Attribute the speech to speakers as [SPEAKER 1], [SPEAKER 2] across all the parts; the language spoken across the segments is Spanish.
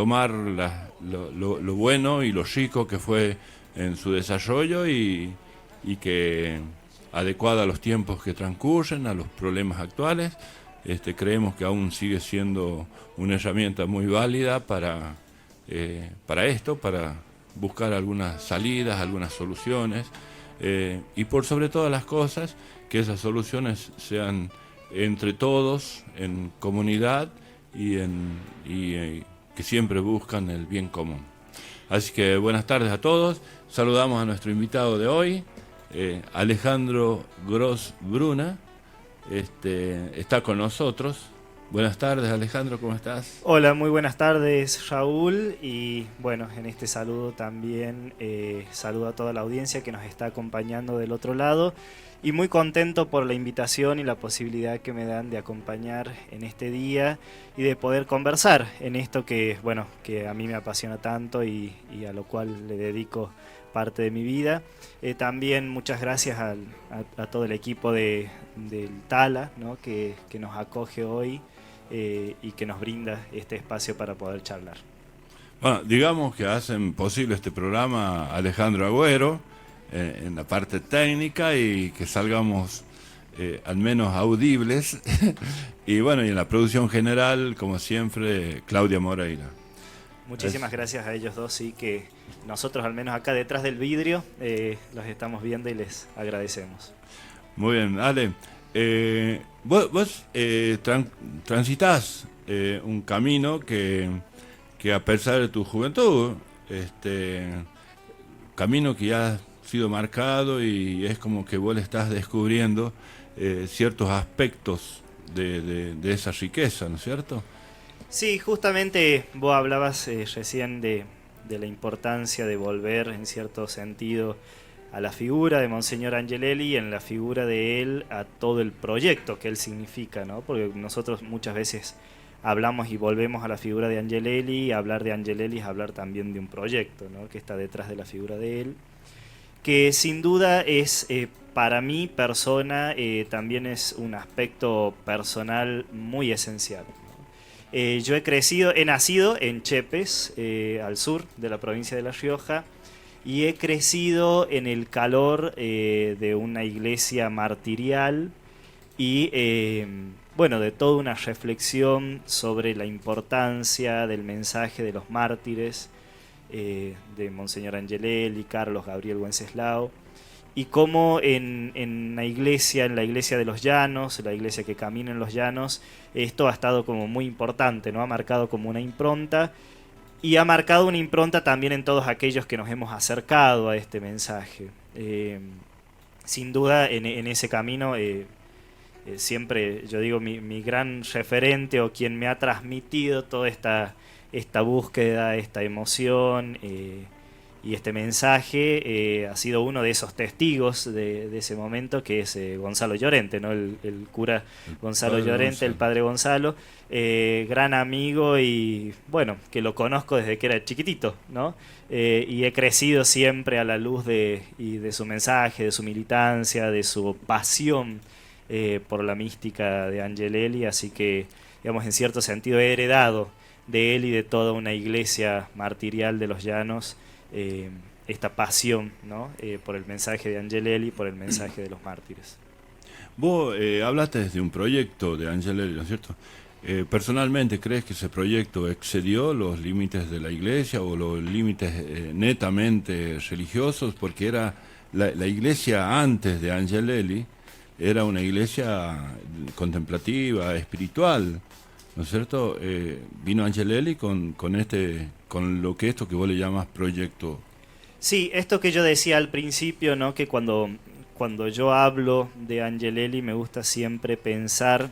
[SPEAKER 1] tomar lo bueno y lo rico que fue en su desarrollo y que adecuada a los tiempos que transcurren, a los problemas actuales, creemos que aún sigue siendo una herramienta muy válida para esto, para buscar algunas salidas, algunas soluciones, y por sobre todas las cosas, que esas soluciones sean entre todos, en comunidad y que siempre buscan el bien común. Así que buenas tardes a todos, saludamos a nuestro invitado de hoy, Alejandro Gross Bruna, está con nosotros. Buenas tardes, Alejandro, ¿cómo estás?
[SPEAKER 2] Hola, muy buenas tardes, Raúl. Y bueno, en este saludo también saludo a toda la audiencia que nos está acompañando del otro lado. Y muy contento por la invitación y la posibilidad que me dan de acompañar en este día y de poder conversar en esto que, bueno, que a mí me apasiona tanto y a lo cual le dedico parte de mi vida. También muchas gracias a todo el equipo del Tala, ¿no? que nos acoge hoy y que nos brinda este espacio para poder charlar.
[SPEAKER 1] Bueno, digamos que hacen posible este programa Alejandro Agüero en la parte técnica y que salgamos al menos audibles. Y bueno, y en la producción general, como siempre, Claudia Moreira.
[SPEAKER 2] Muchísimas
[SPEAKER 1] Es,
[SPEAKER 2] gracias a ellos dos, sí, que nosotros al menos acá detrás del vidrio los estamos viendo y les agradecemos.
[SPEAKER 1] Muy bien, Ale. Vos transitás un camino que a pesar de tu juventud, camino que ya ha sido marcado y es como que vos le estás descubriendo ciertos aspectos de esa riqueza, ¿no es cierto?
[SPEAKER 2] Sí, justamente vos hablabas recién de la importancia de volver en cierto sentido a la figura de Monseñor Angelelli y en la figura de él a todo el proyecto que él significa, ¿no? Porque nosotros muchas veces hablamos y volvemos a la figura de Angelelli, y hablar de Angelelli es hablar también de un proyecto, ¿no? Que está detrás de la figura de él, que sin duda es para mi persona también es un aspecto personal muy esencial. Yo he nacido en Chepes, al sur de la provincia de La Rioja, y he crecido en el calor de una iglesia martirial y bueno, de toda una reflexión sobre la importancia del mensaje de los mártires de Monseñor Angelelli, Carlos Gabriel Wenceslao, y cómo en la iglesia de los llanos, la iglesia que camina en los llanos, esto ha estado como muy importante, ¿no? Ha marcado como una impronta y ha marcado una impronta también en todos aquellos que nos hemos acercado a este mensaje. Sin duda en ese camino siempre, yo digo, mi gran referente o quien me ha transmitido toda esta búsqueda, esta emoción y este mensaje ha sido uno de esos testigos de ese momento, que es Gonzalo Llorente, ¿no? El cura
[SPEAKER 1] El
[SPEAKER 2] Gonzalo
[SPEAKER 1] padre
[SPEAKER 2] Llorente, el
[SPEAKER 1] Gonzalo.
[SPEAKER 2] padre Gonzalo, gran amigo y bueno, que lo conozco desde que era chiquitito, ¿no? Y he crecido siempre a la luz de su mensaje, de su militancia, de su pasión por la mística de Angelelli, así que, digamos, en cierto sentido he heredado de él y de toda una iglesia martirial de los llanos eh, esta pasión, ¿no? Por el mensaje de Angelelli, por el mensaje de los mártires.
[SPEAKER 1] Vos hablaste de un proyecto de Angelelli, ¿no es cierto? Personalmente, ¿crees que ese proyecto excedió los límites de la iglesia o los límites netamente religiosos? Porque era la iglesia antes de Angelelli, era una iglesia contemplativa, espiritual, ¿no es cierto? Vino Angelelli con lo que esto que vos le llamas proyecto.
[SPEAKER 2] Sí, esto que yo decía al principio, ¿no? Que cuando yo hablo de Angelelli me gusta siempre pensar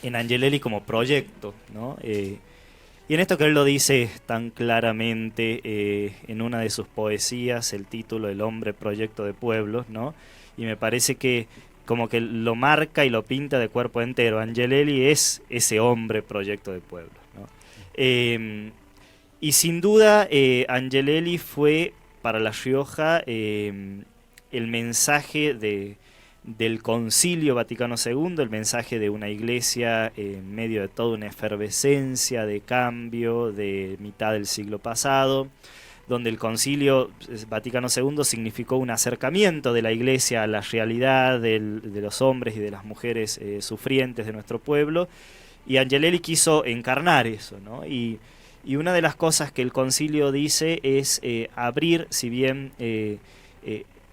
[SPEAKER 2] en Angelelli como proyecto, ¿no? Y en esto que él lo dice tan claramente en una de sus poesías, el título El hombre proyecto de pueblos, ¿no? Y me parece que como que lo marca y lo pinta de cuerpo entero. Angelelli es ese hombre proyecto de pueblos, ¿no? Y sin duda Angelelli fue para La Rioja el mensaje del Concilio Vaticano II, el mensaje de una iglesia en medio de toda una efervescencia de cambio de mitad del siglo pasado, donde el Concilio Vaticano II significó un acercamiento de la iglesia a la realidad de los hombres y de las mujeres sufrientes de nuestro pueblo, y Angelelli quiso encarnar eso, ¿no? Y una de las cosas que el concilio dice es abrir, si bien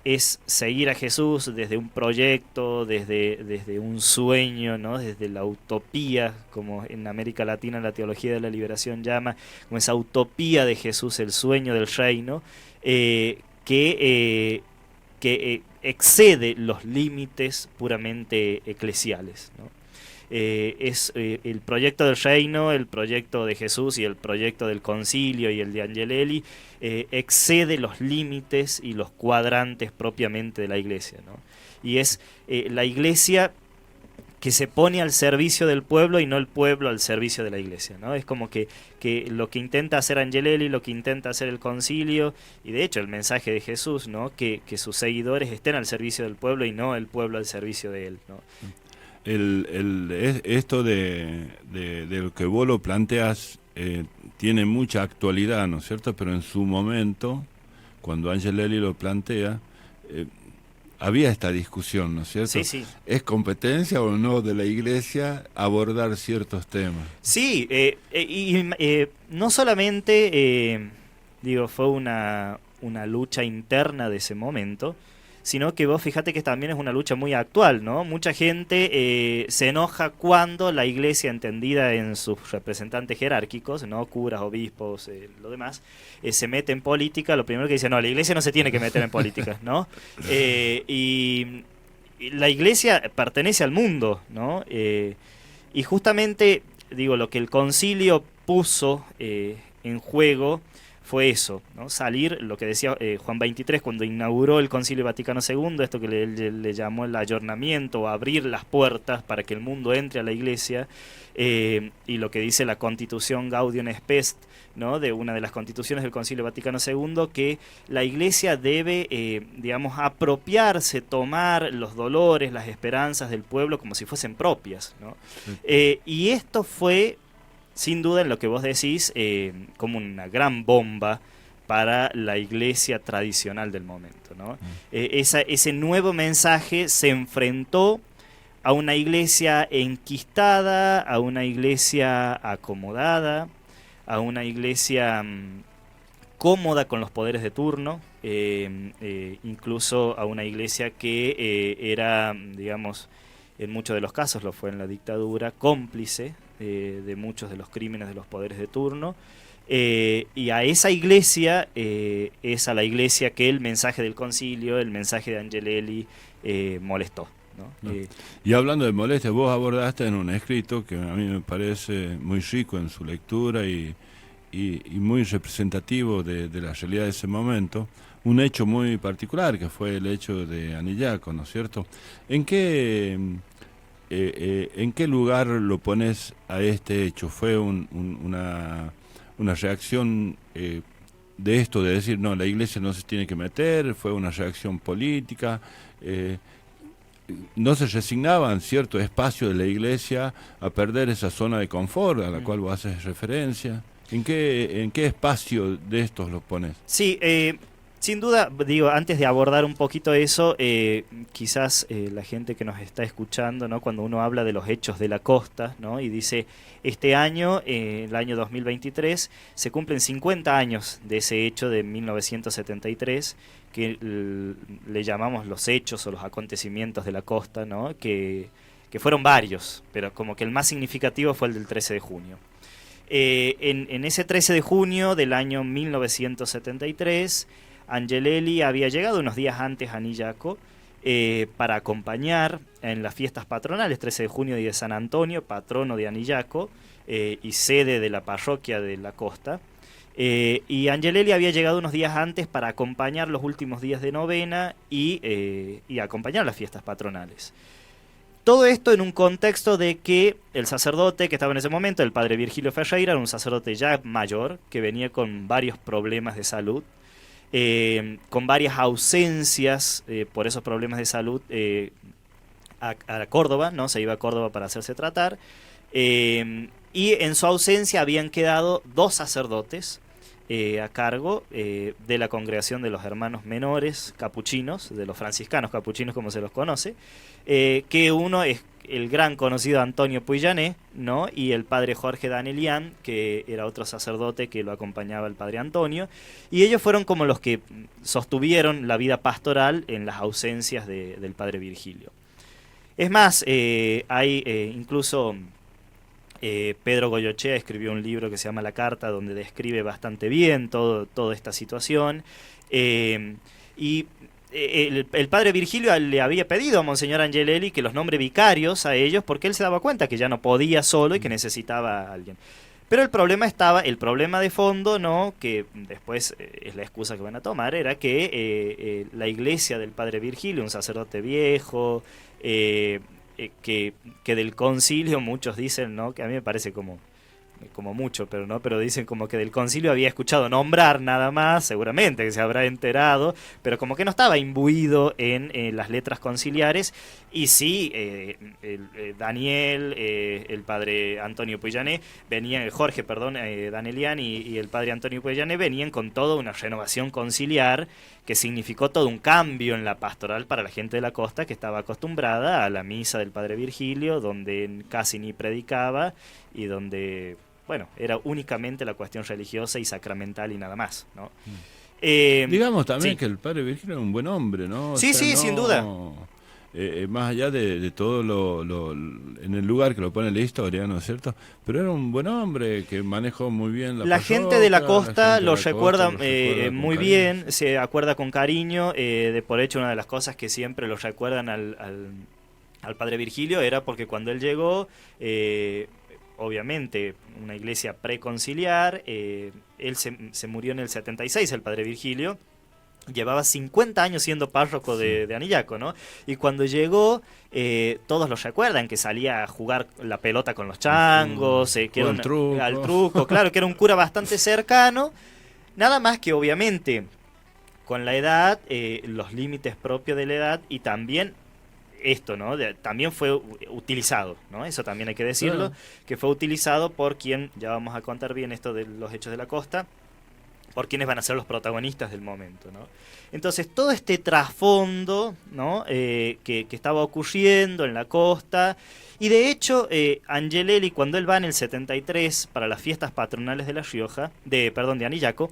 [SPEAKER 2] es seguir a Jesús desde un proyecto, desde un sueño, ¿no? Desde la utopía, como en América Latina la teología de la liberación llama, como esa utopía de Jesús, el sueño del reino, que excede los límites puramente eclesiales, ¿no? Es el proyecto del reino, el proyecto de Jesús y el proyecto del concilio y el de Angelelli excede los límites y los cuadrantes propiamente de la iglesia, ¿no? Y es la iglesia que se pone al servicio del pueblo y no el pueblo al servicio de la iglesia, ¿no? Es como que lo que intenta hacer Angelelli, lo que intenta hacer el concilio, y de hecho el mensaje de Jesús, ¿no? Que sus seguidores estén al servicio del pueblo y no el pueblo al servicio de él, ¿no?
[SPEAKER 1] Esto de lo que vos lo planteas tiene mucha actualidad, ¿no es cierto? Pero en su momento, cuando Angelelli lo plantea, había esta discusión, ¿no es cierto?
[SPEAKER 2] Sí, sí.
[SPEAKER 1] ¿Es competencia o no de la Iglesia abordar ciertos temas?
[SPEAKER 2] Sí, no solamente, fue una lucha interna de ese momento, sino que vos fíjate que también es una lucha muy actual, ¿no? Mucha gente se enoja cuando la iglesia, entendida en sus representantes jerárquicos, ¿no? Curas, obispos, lo demás, se mete en política. Lo primero que dice, no, la iglesia no se tiene que meter en política, ¿no? Y la iglesia pertenece al mundo, ¿no? Y justamente, lo que el concilio puso en juego fue eso, ¿no? Salir, lo que decía Juan XXIII cuando inauguró el Concilio Vaticano II, esto que le llamó el ayornamiento, o abrir las puertas para que el mundo entre a la iglesia, y lo que dice la Constitución Gaudium et Spes, ¿no? De una de las constituciones del Concilio Vaticano II, que la iglesia debe, apropiarse, tomar los dolores, las esperanzas del pueblo como si fuesen propias, ¿no? Y esto fue, sin duda, en lo que vos decís, como una gran bomba para la iglesia tradicional del momento, ¿no? Ese nuevo mensaje se enfrentó a una iglesia enquistada, a una iglesia acomodada, a una iglesia cómoda con los poderes de turno, incluso a una iglesia que era, en muchos de los casos lo fue en la dictadura, cómplice de muchos de los crímenes de los poderes de turno, y a esa iglesia es a la iglesia que el mensaje del concilio, el mensaje de Angelelli molestó, ¿no?
[SPEAKER 1] Y hablando de molestia, vos abordaste en un escrito que a mí me parece muy rico en su lectura y muy representativo de la realidad de ese momento, un hecho muy particular que fue el hecho de Anillaco, ¿no es cierto? ¿En qué lugar lo pones a este hecho? ¿Fue una reacción de esto de decir, no, la iglesia no se tiene que meter? ¿Fue una reacción política? ¿No se resignaban cierto espacio de la iglesia a perder esa zona de confort a la cual vos haces referencia? ¿En qué espacio de estos lo pones?
[SPEAKER 2] Sí, sin duda, antes de abordar un poquito eso, quizás la gente que nos está escuchando, ¿no? Cuando uno habla de los hechos de la costa, ¿no? Y dice, este año, el año 2023, se cumplen 50 años de ese hecho de 1973, que le llamamos los hechos o los acontecimientos de la costa, ¿no? Que fueron varios, pero como que el más significativo fue el del 13 de junio. En ese 13 de junio del año 1973, Angelelli había llegado unos días antes a Anillaco para acompañar en las fiestas patronales, 13 de junio de San Antonio, patrono de Anillaco y sede de la parroquia de la costa. Y Angelelli había llegado unos días antes para acompañar los últimos días de novena y acompañar las fiestas patronales. Todo esto en un contexto de que el sacerdote que estaba en ese momento, el padre Virgilio Ferreira, era un sacerdote ya mayor, que venía con varios problemas de salud, con varias ausencias por esos problemas de salud, a Córdoba, ¿no? Se iba a Córdoba para hacerse tratar. Y en su ausencia habían quedado 2 sacerdotes a cargo de la congregación de los hermanos menores capuchinos, de los franciscanos capuchinos como se los conoce, que uno es el gran conocido Antonio Puillané, ¿no? Y el padre Jorge Danelian, que era otro sacerdote que lo acompañaba el padre Antonio, y ellos fueron como los que sostuvieron la vida pastoral en las ausencias del padre Virgilio. Es más, hay incluso Pedro Goyochea escribió un libro que se llama La Carta, donde describe bastante bien toda esta situación. Y el padre Virgilio le había pedido a Monseñor Angelelli que los nombre vicarios a ellos, porque él se daba cuenta que ya no podía solo y que necesitaba a alguien. Pero el problema de fondo, ¿no? Que después es la excusa que van a tomar, era que la iglesia del padre Virgilio, un sacerdote viejo, que del concilio muchos dicen, ¿no? Que a mí me parece como mucho, pero dicen como que del concilio había escuchado nombrar nada más, seguramente que se habrá enterado, pero como que no estaba imbuido en las letras conciliares. Y sí, Daniel, el padre Antonio Puillané, Jorge, Danelian y el padre Antonio Puillané venían con toda una renovación conciliar que significó todo un cambio en la pastoral para la gente de la costa, que estaba acostumbrada a la misa del padre Virgilio, donde casi ni predicaba y donde, bueno, era únicamente la cuestión religiosa y sacramental y nada más, ¿no?
[SPEAKER 1] Digamos también
[SPEAKER 2] sí.
[SPEAKER 1] que el padre Virgilio era un buen hombre, ¿no?
[SPEAKER 2] Sí, sí, sin duda.
[SPEAKER 1] Más allá de todo en el lugar que lo pone la historia, ¿no es cierto? Pero era un buen hombre que manejó muy bien la
[SPEAKER 2] gente de la costa lo recuerda muy
[SPEAKER 1] cariño.
[SPEAKER 2] Bien, se acuerda con cariño. Por hecho, una de las cosas que siempre lo recuerdan al padre Virgilio era porque cuando él llegó, obviamente una iglesia preconciliar, él se murió en el 76, el padre Virgilio. Llevaba 50 años siendo párroco de Anillaco, ¿no? Y cuando llegó, todos lo recuerdan, que salía a jugar la pelota con los changos, que era al truco, claro, que era un cura bastante cercano. Nada más que obviamente con la edad, los límites propios de la edad, y también esto, ¿no? También fue utilizado, ¿no? Eso también hay que decirlo, que fue utilizado por quien, ya vamos a contar bien esto de los hechos de la costa, por quienes van a ser los protagonistas del momento, ¿no? Entonces, todo este trasfondo, ¿no? Que estaba ocurriendo en la costa, y de hecho, Angelelli, cuando él va en el 73 para las fiestas patronales de La Rioja, de Anillaco,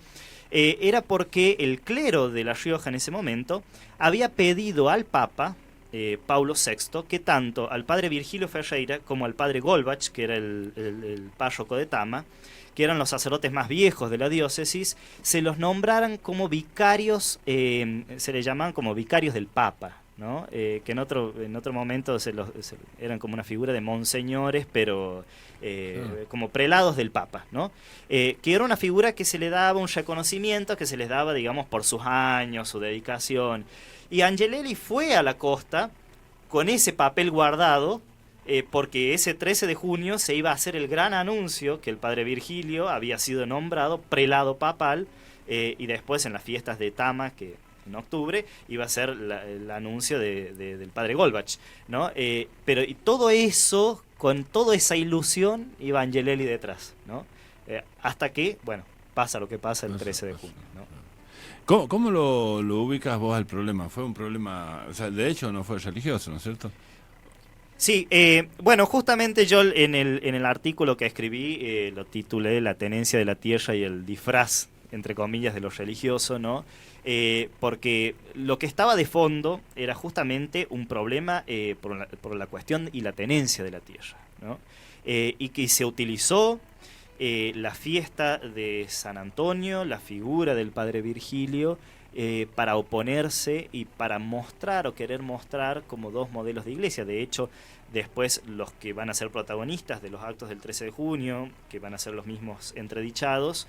[SPEAKER 2] era porque el clero de La Rioja en ese momento había pedido al Papa, Paulo VI, que tanto al padre Virgilio Ferreira como al padre Golbach, que era el párroco de Tama, que eran los sacerdotes más viejos de la diócesis, se los nombraran como vicarios, se les llamaban como vicarios del Papa, ¿no? Que en otro momento eran como una figura de monseñores, pero como prelados del Papa, ¿no? Que era una figura que se le daba un reconocimiento, que se les daba, digamos, por sus años, su dedicación. Y Angelelli fue a la costa con ese papel guardado, porque ese 13 de junio se iba a hacer el gran anuncio que el padre Virgilio había sido nombrado prelado papal, y después en las fiestas de Tama, que en octubre, iba a ser el anuncio del padre Golbach, ¿no? Pero y todo eso, con toda esa ilusión, iba Angelelli detrás, ¿no? Hasta que, bueno, pasa lo que pasa el 13 de junio, ¿no?
[SPEAKER 1] ¿Cómo lo ubicas vos al problema? ¿Fue un problema, o sea, de hecho no fue religioso, ¿no es cierto?
[SPEAKER 2] Sí, bueno, justamente yo en el artículo que escribí lo titulé La tenencia de la tierra y el disfraz, entre comillas, de lo religioso, ¿no? Porque lo que estaba de fondo era justamente un problema por la cuestión y la tenencia de la tierra, ¿no? Y que se utilizó la fiesta de San Antonio, la figura del padre Virgilio, para oponerse y para mostrar o querer mostrar como dos modelos de iglesia. De hecho, después los que van a ser protagonistas de los actos del 13 de junio, que van a ser los mismos entredichados,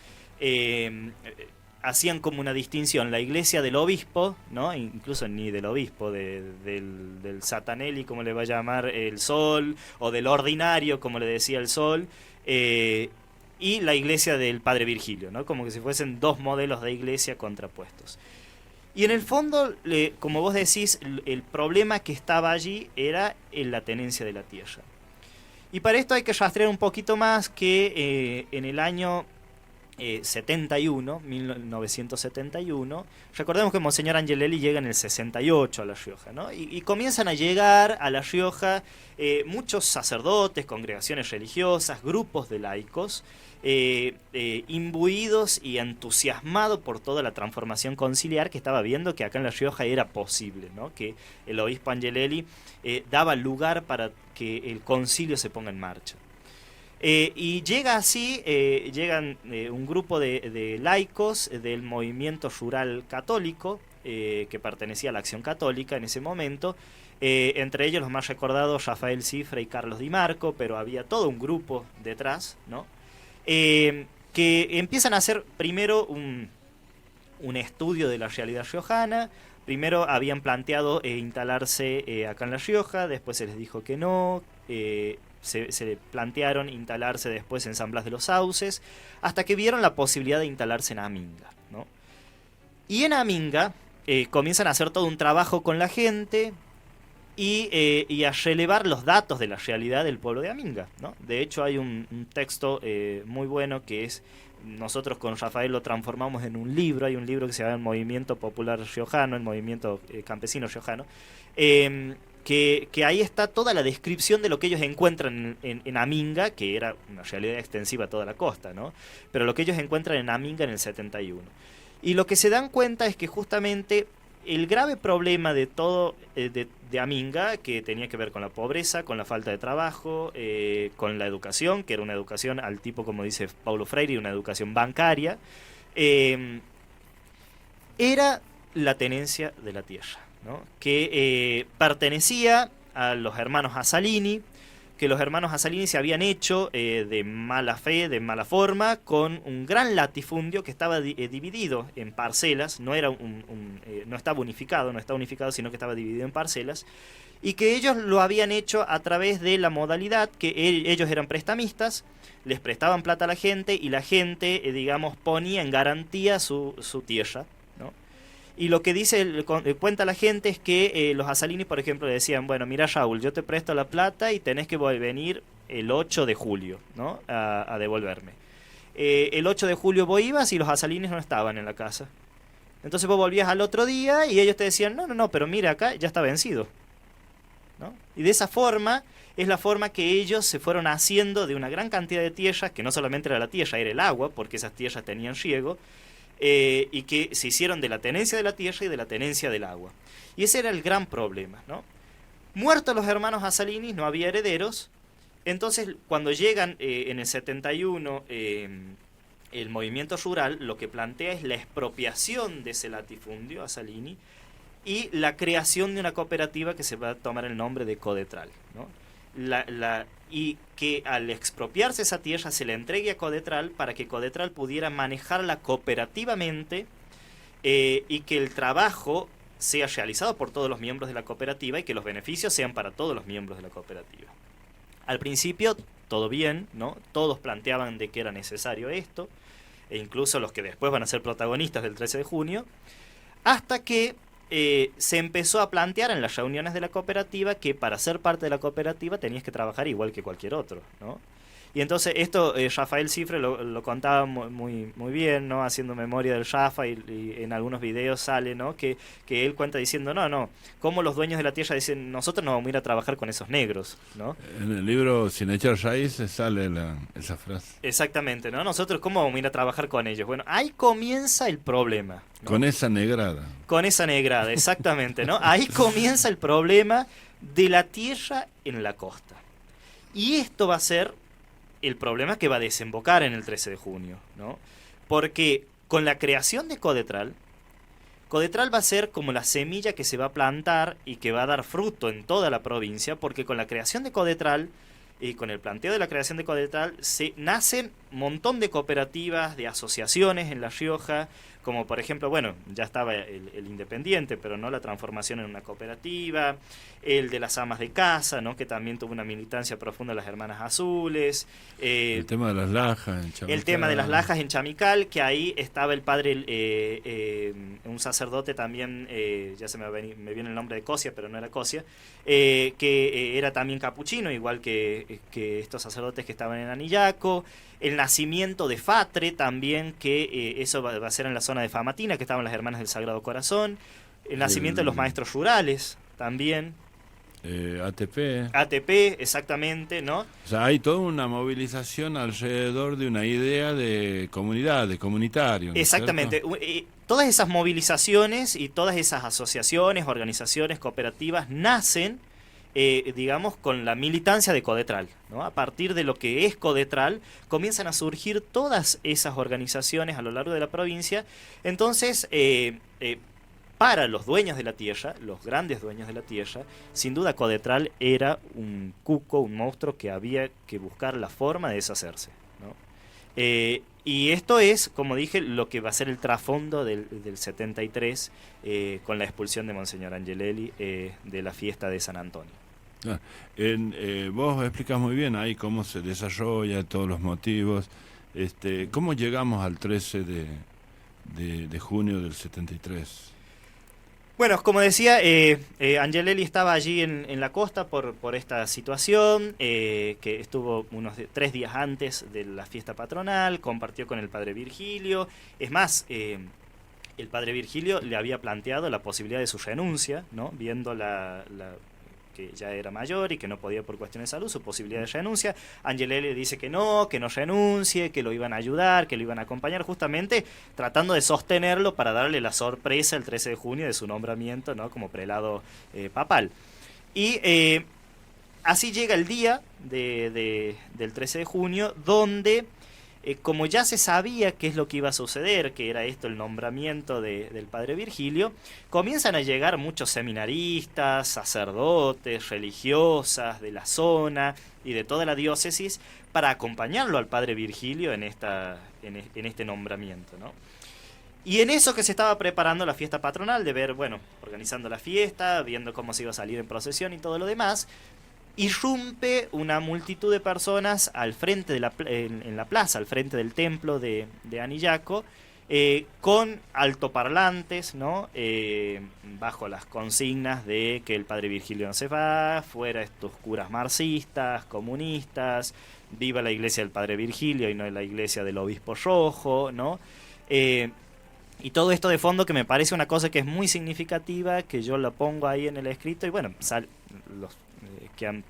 [SPEAKER 2] hacían como una distinción, la iglesia del obispo, ¿no? Incluso ni del obispo, del satanelli, como le va a llamar el sol, o del ordinario, como le decía el sol, y la iglesia del padre Virgilio, ¿no? Como que si fuesen dos modelos de iglesia contrapuestos. Y en el fondo, como vos decís, el problema que estaba allí era en la tenencia de la tierra. Y para esto hay que rastrear un poquito más que en el año 1971, recordemos que Monseñor Angelelli llega en el 68 a La Rioja, ¿no? Y comienzan a llegar a La Rioja muchos sacerdotes, congregaciones religiosas, grupos de laicos, imbuidos y entusiasmados por toda la transformación conciliar que estaba viendo que acá en La Rioja era posible, ¿no? Que el obispo Angelelli daba lugar para que el concilio se ponga en marcha. Y llega así, llegan un grupo de laicos del movimiento rural católico, que pertenecía a la Acción Católica en ese momento, entre ellos los más recordados, Rafael Cifra y Carlos Di Marco, pero había todo un grupo detrás, ¿no? Que empiezan a hacer primero un estudio de la realidad riojana. Primero habían planteado instalarse acá en La Rioja, después se les dijo que no, se plantearon instalarse después en San Blas de los Sauces, hasta que vieron la posibilidad de instalarse en Aminga, ¿no? Y en Aminga comienzan a hacer todo un trabajo con la gente y a relevar los datos de la realidad del pueblo de Aminga, ¿no? De hecho hay un texto muy bueno que es, nosotros con Rafael lo transformamos en un libro, hay un libro que se llama El Movimiento Popular Riojano, el Movimiento Campesino Riojano, que ahí está toda la descripción de lo que ellos encuentran en Aminga, que era una realidad extensiva a toda la costa, ¿no? Pero lo que ellos encuentran en Aminga en el 71. Y lo que se dan cuenta es que justamente el grave problema de todo de Aminga, que tenía que ver con la pobreza, con la falta de trabajo, con la educación, que era una educación al tipo, como dice Paulo Freire, una educación bancaria, era la tenencia de la tierra, ¿no? Que pertenecía a los hermanos Asalini, que los hermanos Asalini se habían hecho de mala fe, de mala forma, con un gran latifundio que estaba dividido en parcelas, no era no estaba unificado, sino que estaba dividido en parcelas, y que ellos lo habían hecho a través de la modalidad que ellos eran prestamistas, les prestaban plata a la gente y la gente, digamos, ponía en garantía su tierra, ¿no? Y lo que cuenta la gente es que los Asalini, por ejemplo, le decían, bueno, mira Raúl, yo te presto la plata y tenés que venir el 8 de julio, ¿no? a devolverme. El 8 de julio vos ibas y los Asalini no estaban en la casa. Entonces vos volvías al otro día y ellos te decían, no, pero mira acá, ya está vencido, ¿no? Y de esa forma es la forma que ellos se fueron haciendo de una gran cantidad de tierras, que no solamente era la tierra, era el agua, porque esas tierras tenían riego, y que se hicieron de la tenencia de la tierra y de la tenencia del agua. Y ese era el gran problema, ¿no? Muertos los hermanos Asalini, no había herederos. Entonces, cuando llegan en el 71 el movimiento rural, lo que plantea es la expropiación de ese latifundio Asalini y la creación de una cooperativa que se va a tomar el nombre de Codetral, ¿no? Y que al expropiarse esa tierra se le entregue a Codetral para que Codetral pudiera manejarla cooperativamente y que el trabajo sea realizado por todos los miembros de la cooperativa y que los beneficios sean para todos los miembros de la cooperativa. Al principio todo bien, ¿no? Todos planteaban de que era necesario esto, e incluso los que después van a ser protagonistas del 13 de junio, hasta que se empezó a plantear en las reuniones de la cooperativa que para ser parte de la cooperativa tenías que trabajar igual que cualquier otro, ¿no? Y entonces esto Rafael Cifre lo contaba muy bien, ¿no? Haciendo memoria del Rafa y en algunos videos sale, ¿no? Que él cuenta diciendo, no, como los dueños de la tierra dicen, nosotros no vamos a ir a trabajar con esos negros, ¿no?
[SPEAKER 1] En el libro Sin echar raíces sale esa frase.
[SPEAKER 2] Exactamente, ¿no? Nosotros cómo vamos a ir a trabajar con ellos. Bueno, ahí comienza el problema, ¿no?
[SPEAKER 1] Con esa negrada.
[SPEAKER 2] Con esa negrada, exactamente, ¿no? Ahí comienza el problema de la tierra en la costa. Y esto va a ser el problema que va a desembocar en el 13 de junio, ¿no? Porque con la creación de Codetral va a ser como la semilla que se va a plantar y que va a dar fruto en toda la provincia, porque con la creación de Codetral y con el planteo de la creación de Codetral se nacen montón de cooperativas, de asociaciones en La Rioja, como por ejemplo, bueno, ya estaba el Independiente, pero no la transformación en una cooperativa, el de las amas de casa, ¿no? Que también tuvo una militancia profunda de las Hermanas Azules.
[SPEAKER 1] El tema de las lajas en Chamical.
[SPEAKER 2] El tema de las lajas en Chamical, que ahí estaba el padre, un sacerdote también, ya se me viene el nombre de Cosia, pero no era Cosia, que era también capuchino, igual que estos sacerdotes que estaban en Anillaco. El nacimiento de Fatre también, que eso va a ser en la zona de Famatina, que estaban las Hermanas del Sagrado Corazón. El nacimiento de los maestros rurales también. ATP, exactamente, ¿no?
[SPEAKER 1] O sea, hay toda una movilización alrededor de una idea de comunidad, de comunitario, ¿no?
[SPEAKER 2] Exactamente. Todas esas movilizaciones y todas esas asociaciones, organizaciones, cooperativas nacen, digamos, con la militancia de Codetral, ¿no? A partir de lo que es Codetral, comienzan a surgir todas esas organizaciones a lo largo de la provincia. Entonces, para los dueños de la tierra, los grandes dueños de la tierra, sin duda Codetral era un cuco, un monstruo que había que buscar la forma de deshacerse, ¿no? Y esto es, como dije, lo que va a ser el trasfondo del 73, con la expulsión de Monseñor Angelelli de la fiesta de San Antonio.
[SPEAKER 1] Vos explicás muy bien ahí cómo se desarrolla, todos los motivos. ¿Cómo llegamos al 13 de junio del 73?
[SPEAKER 2] Bueno, como decía, Angelelli estaba allí en la costa por esta situación, que estuvo unos 3 días antes de la fiesta patronal, compartió con el padre Virgilio. Es más, el padre Virgilio le había planteado la posibilidad de su renuncia, ¿no? Viendo que ya era mayor y que no podía por cuestiones de salud, su posibilidad de renuncia. Angelelli dice que no renuncie, que lo iban a ayudar, que lo iban a acompañar, justamente tratando de sostenerlo para darle la sorpresa el 13 de junio de su nombramiento, ¿no? Como prelado papal. Y así llega el día del 13 de junio, donde como ya se sabía qué es lo que iba a suceder, que era esto el nombramiento del padre Virgilio, comienzan a llegar muchos seminaristas, sacerdotes, religiosas de la zona y de toda la diócesis para acompañarlo al padre Virgilio en este nombramiento, ¿no? Y en eso que se estaba preparando la fiesta patronal, de ver, bueno, organizando la fiesta, viendo cómo se iba a salir en procesión y todo lo demás, irrumpe una multitud de personas al frente en la plaza, al frente del templo de Anillaco, con altoparlantes, ¿no? Bajo las consignas de que el padre Virgilio no se va, fuera estos curas marxistas, comunistas, viva la iglesia del padre Virgilio y no la iglesia del obispo rojo, ¿no? Y todo esto de fondo, que me parece una cosa que es muy significativa, que yo la pongo ahí en el escrito, y bueno, los que han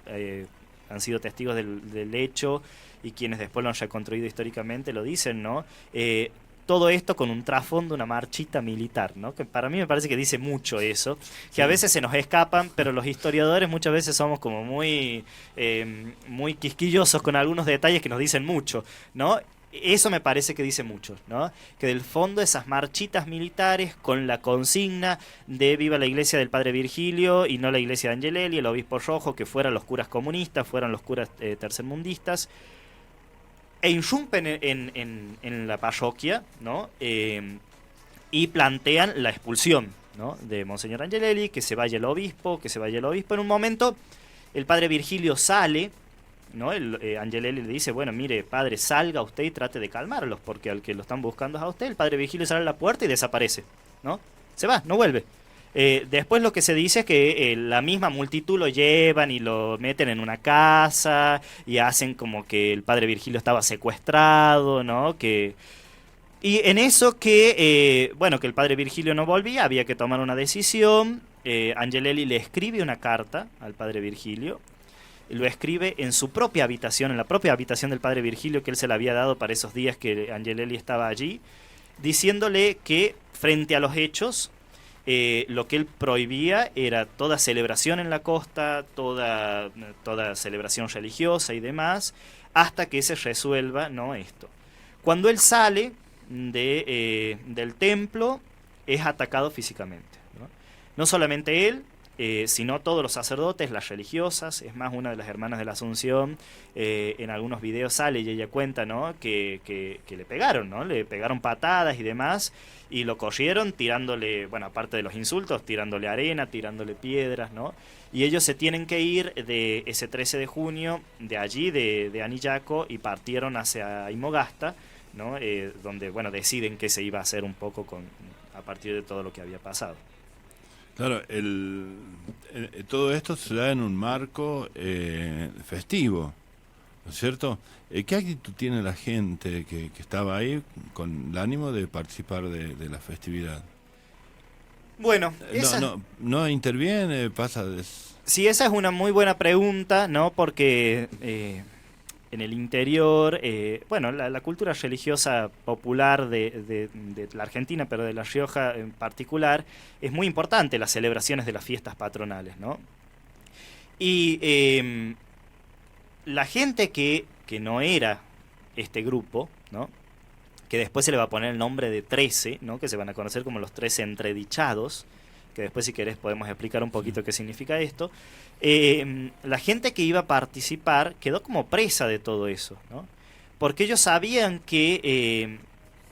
[SPEAKER 2] sido testigos del hecho y quienes después lo han reconstruido históricamente lo dicen, ¿no? Todo esto con un trasfondo, una marchita militar, ¿no? Que para mí me parece que dice mucho eso, que a veces se nos escapan, pero los historiadores muchas veces somos como muy quisquillosos con algunos detalles que nos dicen mucho, ¿no? Eso me parece que dice mucho, ¿no? Que del fondo esas marchitas militares con la consigna de viva la iglesia del padre Virgilio y no la iglesia de Angelelli, el obispo rojo, que fueran los curas comunistas, fueran los curas tercermundistas, e irrumpen en la parroquia, ¿no? Y plantean la expulsión, ¿no? De Monseñor Angelelli, que se vaya el obispo. En un momento el padre Virgilio sale, ¿no? Angelelli le dice, bueno, mire, padre, salga usted y trate de calmarlos, porque al que lo están buscando es a usted. El padre Virgilio sale a la puerta y desaparece, ¿no? Se va, no vuelve. Después lo que se dice es que la misma multitud lo llevan y lo meten en una casa y hacen como que el padre Virgilio estaba secuestrado, ¿no? Y en eso que el padre Virgilio no volvía, había que tomar una decisión. Angelelli le escribe una carta al padre Virgilio, lo escribe en su propia habitación, en la propia habitación del padre Virgilio que él se le había dado para esos días que Angelelli estaba allí, diciéndole que frente a los hechos, lo que él prohibía era toda celebración en la costa, toda celebración religiosa y demás, hasta que se resuelva, ¿no?, esto. Cuando él sale del templo, es atacado físicamente, ¿no? No solamente él, sino todos los sacerdotes, las religiosas. Es más, una de las hermanas de la Asunción en algunos videos sale y ella cuenta, ¿no?, que le pegaron, ¿no? Le pegaron patadas y demás, y lo corrieron tirándole, bueno, aparte de los insultos, tirándole arena, tirándole piedras, ¿no? Y ellos se tienen que ir de ese 13 de junio, de allí, de Anillaco, y partieron hacia Imogasta, ¿no? Donde, bueno, deciden qué se iba a hacer un poco a partir de todo lo que había pasado.
[SPEAKER 1] Claro, todo esto se da en un marco festivo, ¿no es cierto? ¿Qué actitud tiene la gente que estaba ahí con el ánimo de participar de la festividad?
[SPEAKER 2] Bueno, esa...
[SPEAKER 1] no interviene, pasa de...
[SPEAKER 2] Sí, esa es una muy buena pregunta, ¿no? Porque en el interior, bueno, la cultura religiosa popular de la Argentina, pero de La Rioja en particular, es muy importante, las celebraciones de las fiestas patronales, ¿no? Y la gente que no era este grupo, ¿no?, que después se le va a poner el nombre de 13, ¿no?, que se van a conocer como los 13 entredichados, que después, si querés, podemos explicar un poquito qué significa esto. La gente que iba a participar quedó como presa de todo eso, ¿no? Porque ellos sabían que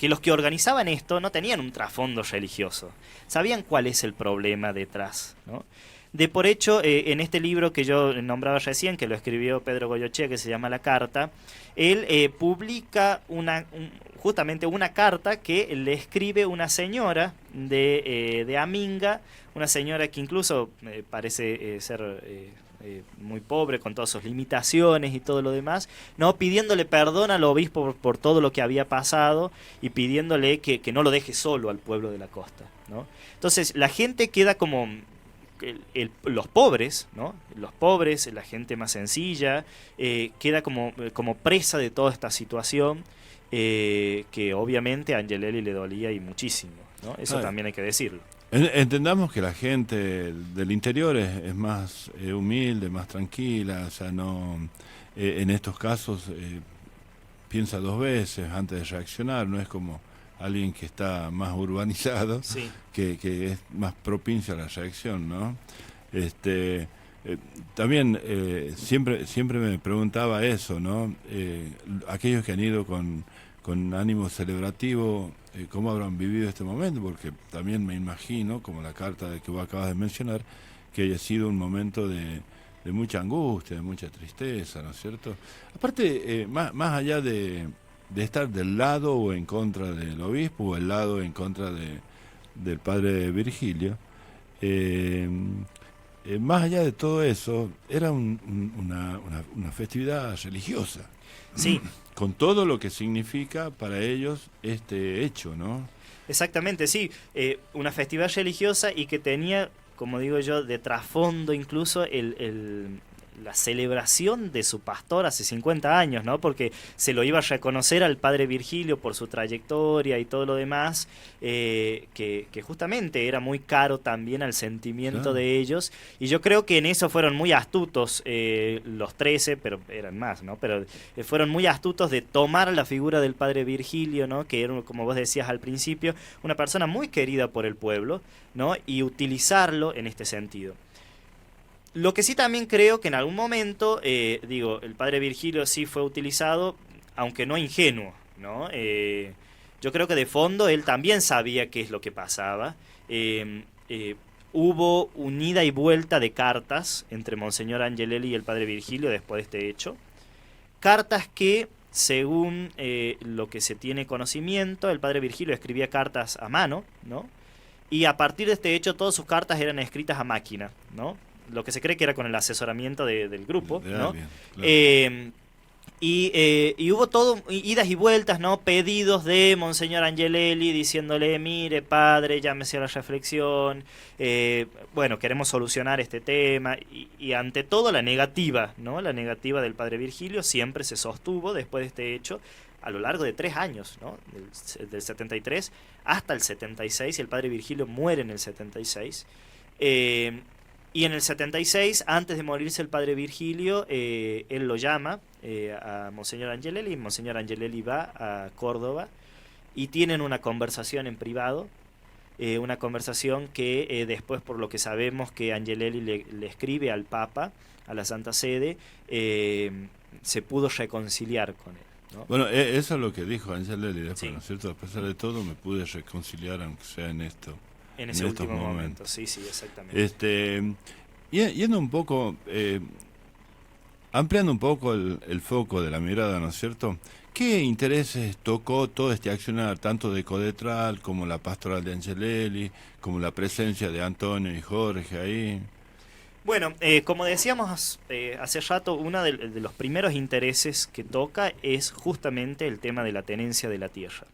[SPEAKER 2] los que organizaban esto no tenían un trasfondo religioso. Sabían cuál es el problema detrás, ¿no? De por hecho, en este libro que yo nombraba recién, que lo escribió Pedro Goyochea, que se llama La Carta, él publica justamente una carta que le escribe una señora de Aminga, una señora que incluso parece ser muy pobre, con todas sus limitaciones y todo lo demás, no, pidiéndole perdón al obispo por todo lo que había pasado y pidiéndole que no lo deje solo al pueblo de la costa, ¿no? Entonces la gente queda como... los pobres, ¿no?, los pobres, la gente más sencilla, queda como presa de toda esta situación, que obviamente a Angelelli le dolía y muchísimo, ¿no? Eso también hay que decirlo.
[SPEAKER 1] Entendamos que la gente del interior es más humilde, más tranquila, o sea, no, en estos casos piensa dos veces antes de reaccionar, no es como alguien que está más urbanizado,
[SPEAKER 2] sí,
[SPEAKER 1] que es más propicio a la reacción, ¿no? También siempre me preguntaba eso, ¿no? Aquellos que han ido con ánimo celebrativo, ¿cómo habrán vivido este momento? Porque también me imagino, como la carta que vos acabas de mencionar, que haya sido un momento de mucha angustia, de mucha tristeza, ¿no es cierto? Aparte, más allá de estar del lado o en contra del obispo o el lado en contra del padre Virgilio, más allá de todo eso, era una festividad religiosa.
[SPEAKER 2] Sí.
[SPEAKER 1] Con todo lo que significa para ellos este hecho, ¿no?
[SPEAKER 2] Exactamente, sí. Una festividad religiosa y que tenía, como digo yo, de trasfondo incluso la celebración de su pastor hace 50 años, ¿no? Porque se lo iba a reconocer al padre Virgilio por su trayectoria y todo lo demás, que justamente era muy caro también al sentimiento, claro, de ellos, y yo creo que en eso fueron muy astutos los 13, pero eran más, ¿no? Pero fueron muy astutos de tomar la figura del padre Virgilio, ¿no?, que era, como vos decías al principio, una persona muy querida por el pueblo, ¿no?, y utilizarlo en este sentido. Lo que sí también creo que en algún momento, el padre Virgilio sí fue utilizado, aunque no ingenuo, ¿no? Yo creo que de fondo él también sabía qué es lo que pasaba. Hubo una ida y vuelta de cartas entre Monseñor Angelelli y el padre Virgilio después de este hecho. Cartas que, según lo que se tiene conocimiento, el padre Virgilio escribía cartas a mano, ¿no? Y a partir de este hecho todas sus cartas eran escritas a máquina, ¿no? Lo que se cree que era con el asesoramiento del grupo, ¿no? Alguien, claro. Y hubo todo, idas y vueltas, ¿no? Pedidos de Monseñor Angelelli diciéndole, mire, padre, llámese a la reflexión, bueno, queremos solucionar este tema. Y ante todo la negativa, ¿no? La negativa del padre Virgilio siempre se sostuvo después de este hecho a lo largo de 3 años, ¿no? Del 73 hasta el 76, y el padre Virgilio muere en el 76. Y en el 76, antes de morirse el padre Virgilio, él lo llama a Monseñor Angelelli, y Monseñor Angelelli va a Córdoba y tienen una conversación en privado una conversación que después, por lo que sabemos, que Angelelli le escribe al Papa, a la Santa Sede, se pudo reconciliar con él, ¿no?
[SPEAKER 1] Bueno, eso es lo que dijo Angelelli después,
[SPEAKER 2] Sí.
[SPEAKER 1] ¿no es cierto? A pesar de todo me pude reconciliar, aunque sea en esto.
[SPEAKER 2] En ese
[SPEAKER 1] estos
[SPEAKER 2] último momento,
[SPEAKER 1] momentos.
[SPEAKER 2] sí, exactamente.
[SPEAKER 1] Yendo un poco, ampliando un poco el foco de la mirada, ¿no es cierto? ¿Qué intereses tocó todo este accionar, tanto de Codetral como la pastoral de Angelelli, como la presencia de Antonio y Jorge ahí?
[SPEAKER 2] Bueno, como decíamos hace rato, uno de los primeros intereses que toca es justamente el tema de la tenencia de la tierra.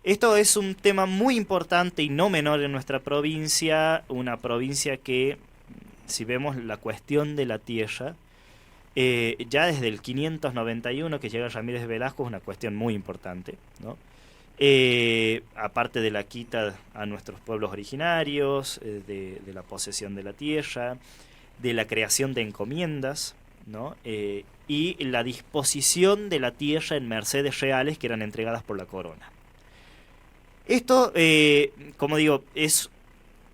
[SPEAKER 2] Esto es un tema muy importante y no menor en nuestra provincia, una provincia que, si vemos la cuestión de la tierra, ya desde el 591 que llega Ramírez de Velasco es una cuestión muy importante, ¿no? Aparte de la quita a nuestros pueblos originarios, de la posesión de la tierra, de la creación de encomiendas, ¿no? Y la disposición de la tierra en mercedes reales que eran entregadas por la corona. Esto, como digo, es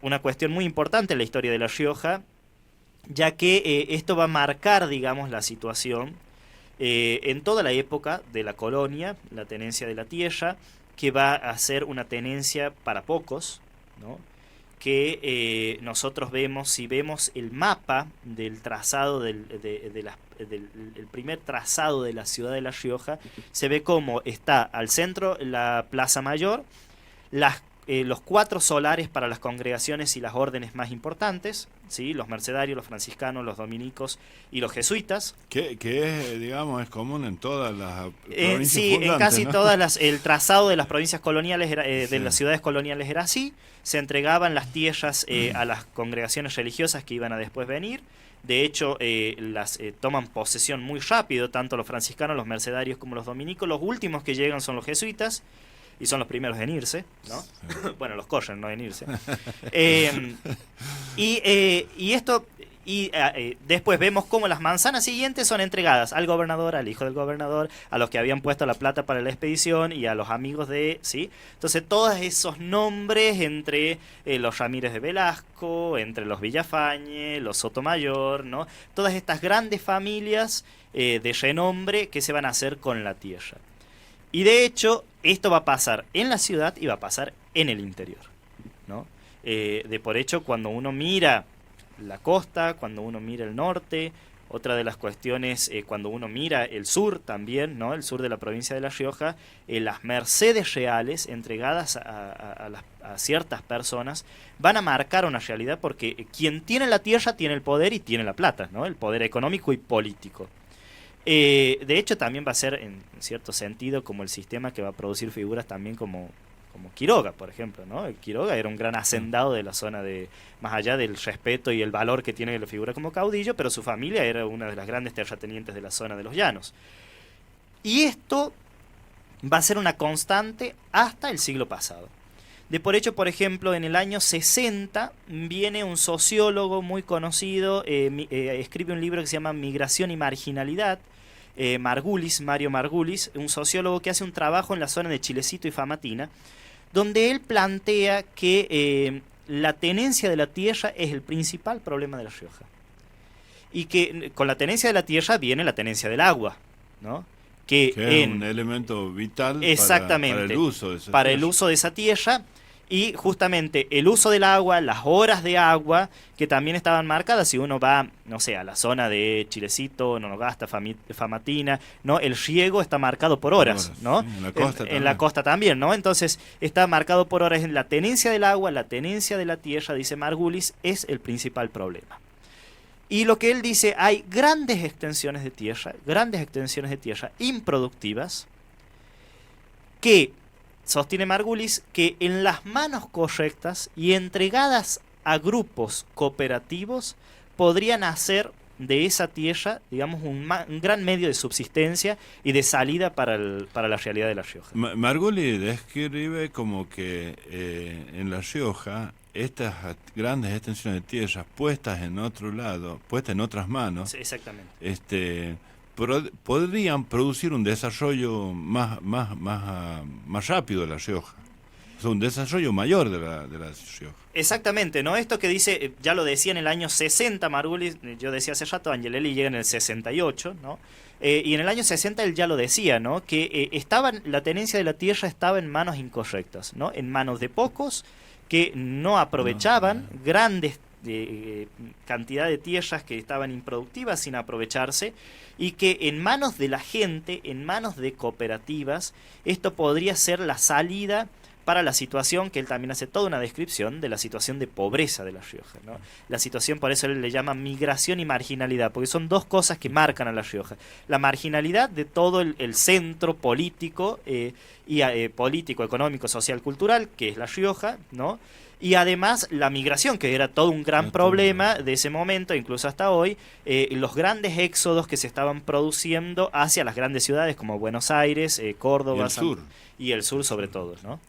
[SPEAKER 2] una cuestión muy importante en la historia de La Rioja, ya que esto va a marcar, digamos, la situación en toda la época de la colonia, la tenencia de la tierra, que va a ser una tenencia para pocos, ¿no? Que nosotros vemos, si vemos el mapa del trazado, el primer trazado de la ciudad de La Rioja, se ve como está al centro la Plaza Mayor, los 4 solares para las congregaciones y las órdenes más importantes, ¿sí? Los mercedarios, los franciscanos, los dominicos y los jesuitas.
[SPEAKER 1] Que es, digamos, es común en todas las provincias
[SPEAKER 2] sí,
[SPEAKER 1] fundantes,
[SPEAKER 2] en casi
[SPEAKER 1] ¿no?
[SPEAKER 2] todas el trazado de las provincias coloniales, de las ciudades coloniales era así. Se entregaban las tierras a las congregaciones religiosas que iban a después venir. De hecho, toman posesión muy rápido, tanto los franciscanos, los mercedarios como los dominicos. Los últimos que llegan son los jesuitas. Y son los primeros en irse, ¿no? Sí. Bueno, los corren, no en irse. Después vemos cómo las manzanas siguientes son entregadas al gobernador, al hijo del gobernador, a los que habían puesto la plata para la expedición y a los amigos de... ¿sí? Entonces, todos esos nombres entre los Ramírez de Velasco, entre los Villafañe, los Sotomayor, ¿no? Todas estas grandes familias de renombre que se van a hacer con la tierra. Y de hecho, esto va a pasar en la ciudad y va a pasar en el interior, ¿no? Por hecho, cuando uno mira la costa, cuando uno mira el norte, otra de las cuestiones, cuando uno mira el sur también, ¿no? El sur de la provincia de La Rioja, las mercedes reales entregadas a ciertas personas van a marcar una realidad porque quien tiene la tierra tiene el poder y tiene la plata, ¿no? El poder económico y político. De hecho, también va a ser, en cierto sentido, como el sistema que va a producir figuras también como Quiroga, por ejemplo, ¿no? El Quiroga era un gran hacendado de la zona más allá del respeto y el valor que tiene la figura como caudillo, pero su familia era una de las grandes terratenientes de la zona de los llanos. Y esto va a ser una constante hasta el siglo pasado. De por hecho, por ejemplo, en el año 60 viene un sociólogo muy conocido, escribe un libro que se llama Migración y Marginalidad, Mario Margulis, un sociólogo que hace un trabajo en la zona de Chilecito y Famatina, donde él plantea que la tenencia de la tierra es el principal problema de La Rioja. Y que con la tenencia de la tierra viene la tenencia del agua, ¿no? Que
[SPEAKER 1] es un elemento vital
[SPEAKER 2] exactamente,
[SPEAKER 1] para el uso de esa
[SPEAKER 2] para
[SPEAKER 1] tierra.
[SPEAKER 2] El uso de esa tierra. Y justamente el uso del agua, las horas de agua, que también estaban marcadas, si uno va, no sé, a la zona de Chilecito, Nonogasta, Famatina, ¿no? El riego está marcado por horas, ¿no?
[SPEAKER 1] Sí, en la costa también.
[SPEAKER 2] En la costa también, ¿no? Entonces está marcado por horas. En la tenencia del agua, la tenencia de la tierra, dice Margulis, es el principal problema. Y lo que él dice, hay grandes extensiones de tierra improductivas, que sostiene Margulis que en las manos correctas y entregadas a grupos cooperativos podrían hacer de esa tierra, digamos, un gran medio de subsistencia y de salida para la realidad de La Rioja.
[SPEAKER 1] Margulis describe como que en La Rioja estas grandes extensiones de tierra puestas en otro lado, puestas en otras manos,
[SPEAKER 2] Sí, exactamente.
[SPEAKER 1] Podrían producir un desarrollo más rápido de La Rioja. O sea, un desarrollo mayor de la Rioja.
[SPEAKER 2] Exactamente, ¿no? Esto que dice, ya lo decía en el año 60 Margulis, yo decía hace rato, Angelelli llega en el 68, ¿no? Y en el año 60 él ya lo decía, ¿no? Que la tenencia de la tierra estaba en manos incorrectas, ¿no? En manos de pocos que no aprovechaban grandes cantidad de tierras que estaban improductivas sin aprovecharse, y que en manos de la gente, en manos de cooperativas, esto podría ser la salida para la situación, que él también hace toda una descripción de la situación de pobreza de La Rioja, ¿no? La situación, por eso él le llama migración y marginalidad, porque son dos cosas que marcan a La Rioja. La marginalidad de todo el centro político, político, económico, social, cultural, que es La Rioja, ¿no? Y además la migración, que era todo un gran problema de ese momento, incluso hasta hoy, los grandes éxodos que se estaban produciendo hacia las grandes ciudades como Buenos Aires, Córdoba, y el sur sobre todo, ¿no?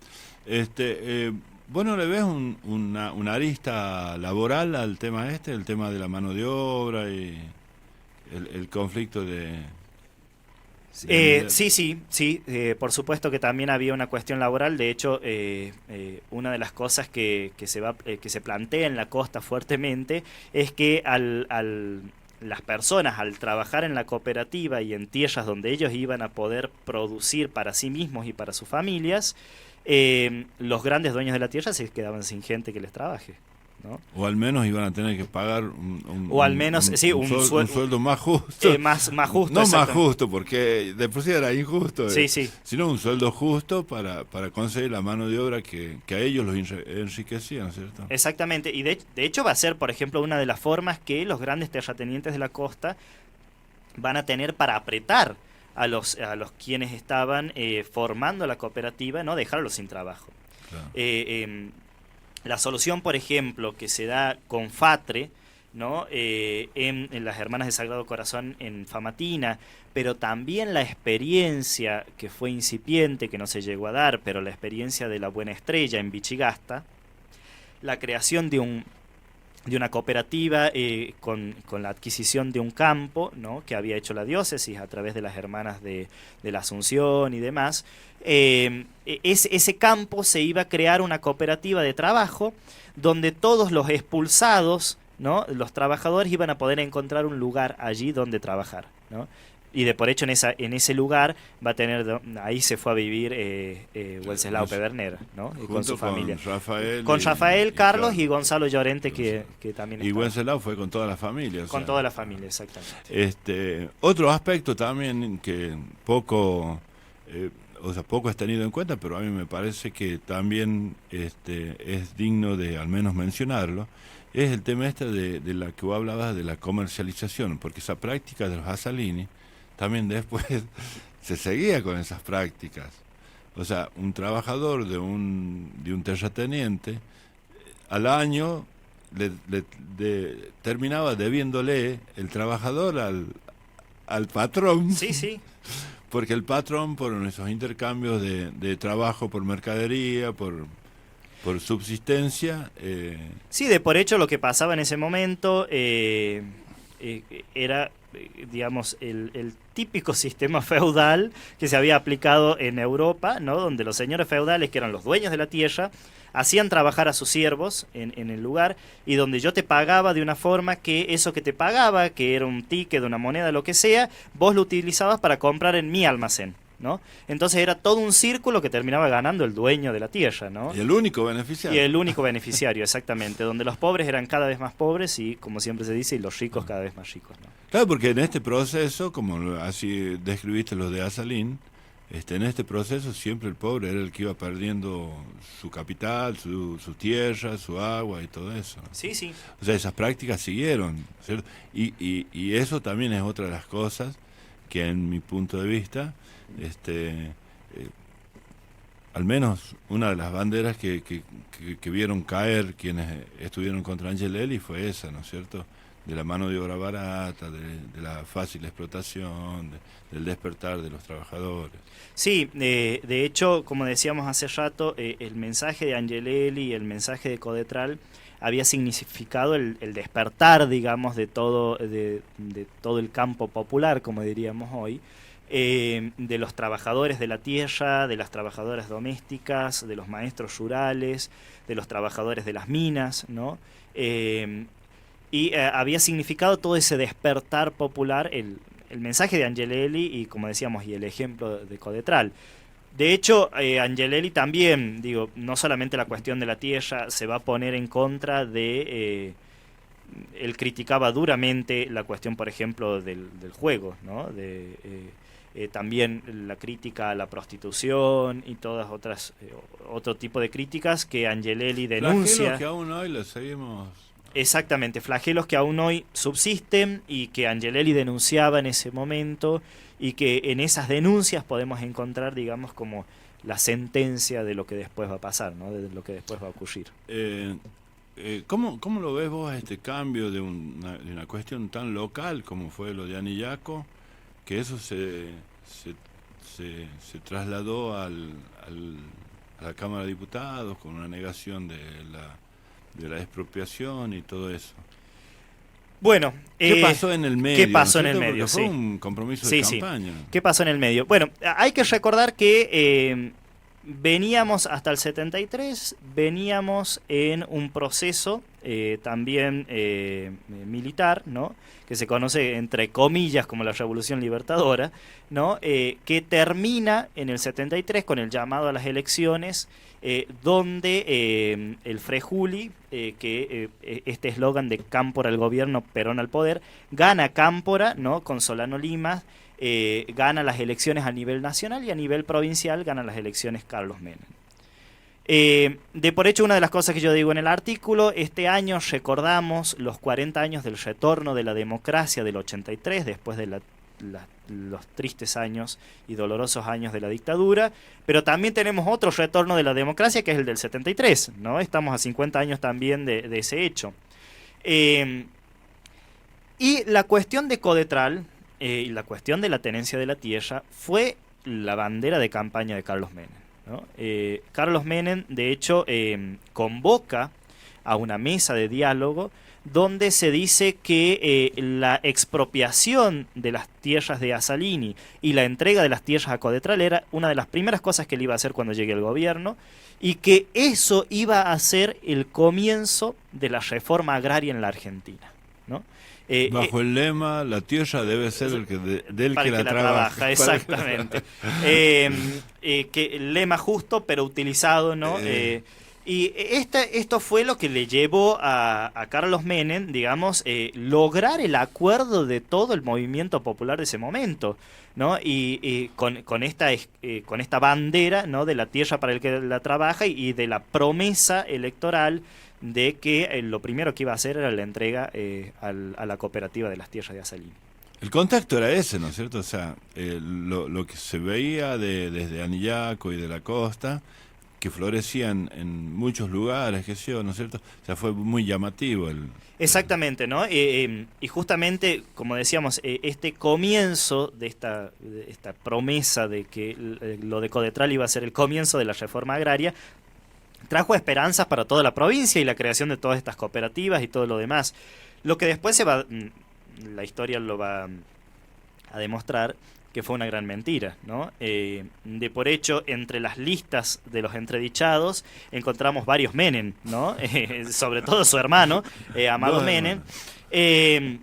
[SPEAKER 1] ¿Vos no le ves una arista laboral al tema el tema de la mano de obra y el conflicto de...
[SPEAKER 2] Sí, por supuesto que también había una cuestión laboral. De hecho, una de las cosas que se plantea en la costa fuertemente es que las personas, al trabajar en la cooperativa y en tierras donde ellos iban a poder producir para sí mismos y para sus familias, los grandes dueños de la tierra se quedaban sin gente que les trabaje, ¿no?
[SPEAKER 1] O al menos iban a tener que pagar un sueldo más justo.
[SPEAKER 2] Más justo.
[SPEAKER 1] No más justo, porque de por sí era injusto.
[SPEAKER 2] Sí.
[SPEAKER 1] Sino un sueldo justo para conseguir la mano de obra que a ellos los enriquecía, ¿no es cierto?
[SPEAKER 2] Exactamente. Y de hecho va a ser, por ejemplo, una de las formas que los grandes terratenientes de la costa van a tener para apretar a los quienes estaban formando la cooperativa, no dejarlos sin trabajo. Claro. La solución, por ejemplo, que se da con Fatre, ¿no? En las Hermanas de Sagrado Corazón en Famatina, pero también la experiencia que fue incipiente, que no se llegó a dar, pero la experiencia de la Buena Estrella en Vichigasta, la creación de una cooperativa con la adquisición de un campo, ¿no? Que había hecho la diócesis a través de las Hermanas de la Asunción y demás. Ese campo se iba a crear una cooperativa de trabajo donde todos los expulsados, ¿no? Los trabajadores iban a poder encontrar un lugar allí donde trabajar, ¿no? Y de por hecho en ese lugar va a tener, ahí se fue a vivir Wenceslao Pedernera, ¿no? Con su familia. Con Rafael, Carlos y Gonzalo Llorente, que también
[SPEAKER 1] y Wenceslao fue con toda la familia.
[SPEAKER 2] Con toda la familia, exactamente.
[SPEAKER 1] Otro aspecto también que poco es tenido en cuenta, pero a mí me parece que también es digno de al menos mencionarlo, es el tema de la que vos hablabas de la comercialización, porque esa práctica de los Asalini también después se seguía con esas prácticas. O sea, un trabajador de un terrateniente al año terminaba debiéndole el trabajador al patrón.
[SPEAKER 2] Sí.
[SPEAKER 1] Porque el patrón, por esos intercambios de trabajo por mercadería, por subsistencia...
[SPEAKER 2] Sí, de por hecho lo que pasaba en ese momento era, digamos, el típico sistema feudal que se había aplicado en Europa, ¿no? Donde los señores feudales, que eran los dueños de la tierra, hacían trabajar a sus siervos en el lugar, y donde yo te pagaba de una forma que eso que te pagaba, que era un ticket, una moneda, lo que sea, vos lo utilizabas para comprar en mi almacén, ¿no? Entonces era todo un círculo que terminaba ganando el dueño de la tierra, ¿no?
[SPEAKER 1] Y el único beneficiario.
[SPEAKER 2] Y el único beneficiario, exactamente, donde los pobres eran cada vez más pobres y, como siempre se dice, y los ricos cada vez más ricos, ¿no?
[SPEAKER 1] Claro, porque en este proceso, como así describiste lo de Asalín, en este proceso siempre el pobre era el que iba perdiendo su capital, su tierra, su agua y todo eso.
[SPEAKER 2] Sí.
[SPEAKER 1] O sea, esas prácticas siguieron, ¿cierto? Y eso también es otra de las cosas que, en mi punto de vista, al menos una de las banderas que vieron caer quienes estuvieron contra Angelelli fue esa, ¿no es cierto? De la mano de obra barata, de la fácil explotación, del despertar de los trabajadores.
[SPEAKER 2] Sí, de hecho, como decíamos hace rato, el mensaje de Angelelli y el mensaje de Codetral había significado el despertar, digamos, de todo el campo popular, como diríamos hoy, de los trabajadores de la tierra, de las trabajadoras domésticas, de los maestros rurales, de los trabajadores de las minas, ¿no? Había significado todo ese despertar popular, el mensaje de Angelelli y, como decíamos, y el ejemplo de Codetral. De hecho, Angelelli también, digo, no solamente la cuestión de la tierra se va a poner en contra de... él criticaba duramente la cuestión, por ejemplo, del juego, ¿no? También la crítica a la prostitución y todas otras otro tipo de críticas que Angelelli denuncia.
[SPEAKER 1] Flagelos que aún hoy lo seguimos.
[SPEAKER 2] Exactamente, flagelos que aún hoy subsisten y que Angelelli denunciaba en ese momento, y que en esas denuncias podemos encontrar, digamos, como la sentencia de lo que después va a pasar, ¿no? De lo que después va a ocurrir.
[SPEAKER 1] ¿Cómo lo ves vos este cambio de una cuestión tan local como fue lo de Anillaco, que eso se trasladó a la Cámara de Diputados con una negación de la expropiación y todo eso?
[SPEAKER 2] Bueno,
[SPEAKER 1] ¿qué pasó en el medio?
[SPEAKER 2] ¿Qué pasó en
[SPEAKER 1] ¿no?
[SPEAKER 2] el medio?
[SPEAKER 1] Porque fue un compromiso de campaña.
[SPEAKER 2] ¿Qué pasó en el medio? Bueno, hay que recordar que veníamos hasta el 73, veníamos en un proceso también militar, ¿no? Que se conoce entre comillas como la Revolución Libertadora, ¿no? Que termina en el 73 con el llamado a las elecciones, donde el Frejuli, este eslogan de Cámpora al gobierno, Perón al poder, gana Cámpora, ¿no? Con Solano Limas, gana las elecciones a nivel nacional, y a nivel provincial gana las elecciones Carlos Menem. De por hecho, una de las cosas que yo digo en el artículo, este año recordamos los 40 años del retorno de la democracia del 83, después de los tristes años y dolorosos años de la dictadura, pero también tenemos otro retorno de la democracia, que es el del 73, ¿no? Estamos a 50 años también de ese hecho. Y la cuestión de Codetral y la cuestión de la tenencia de la tierra fue la bandera de campaña de Carlos Menem, ¿no? Carlos Menem, de hecho, convoca a una mesa de diálogo donde se dice que la expropiación de las tierras de Azzalini y la entrega de las tierras a Codetral era una de las primeras cosas que él iba a hacer cuando llegue al gobierno, y que eso iba a ser el comienzo de la reforma agraria en la Argentina, ¿no?
[SPEAKER 1] Bajo el lema, la tierra debe ser del que la trabaja.
[SPEAKER 2] Exactamente. Que el lema justo, pero utilizado, ¿no? Y esto fue lo que le llevó a Carlos Menem, digamos, lograr el acuerdo de todo el movimiento popular de ese momento, ¿no? Y con esta bandera, ¿no? De la tierra para el que la trabaja, y de la promesa electoral de que lo primero que iba a hacer era la entrega a la cooperativa de las tierras de Azzalini.
[SPEAKER 1] El contacto era ese, ¿no es cierto? O sea, lo que se veía desde Anillaco y de la costa, que florecían en muchos lugares, qué sé yo, ¿no es cierto? O sea, fue muy llamativo.
[SPEAKER 2] Exactamente, ¿no? Y justamente, como decíamos, este comienzo de esta promesa de que lo de Codetral iba a ser el comienzo de la reforma agraria, trajo esperanzas para toda la provincia y la creación de todas estas cooperativas y todo lo demás. Lo que después la historia lo va a demostrar que fue una gran mentira, ¿no? De por hecho, entre las listas de los entredichados encontramos varios Menem, ¿no? Sobre todo su hermano, Amado Menem, que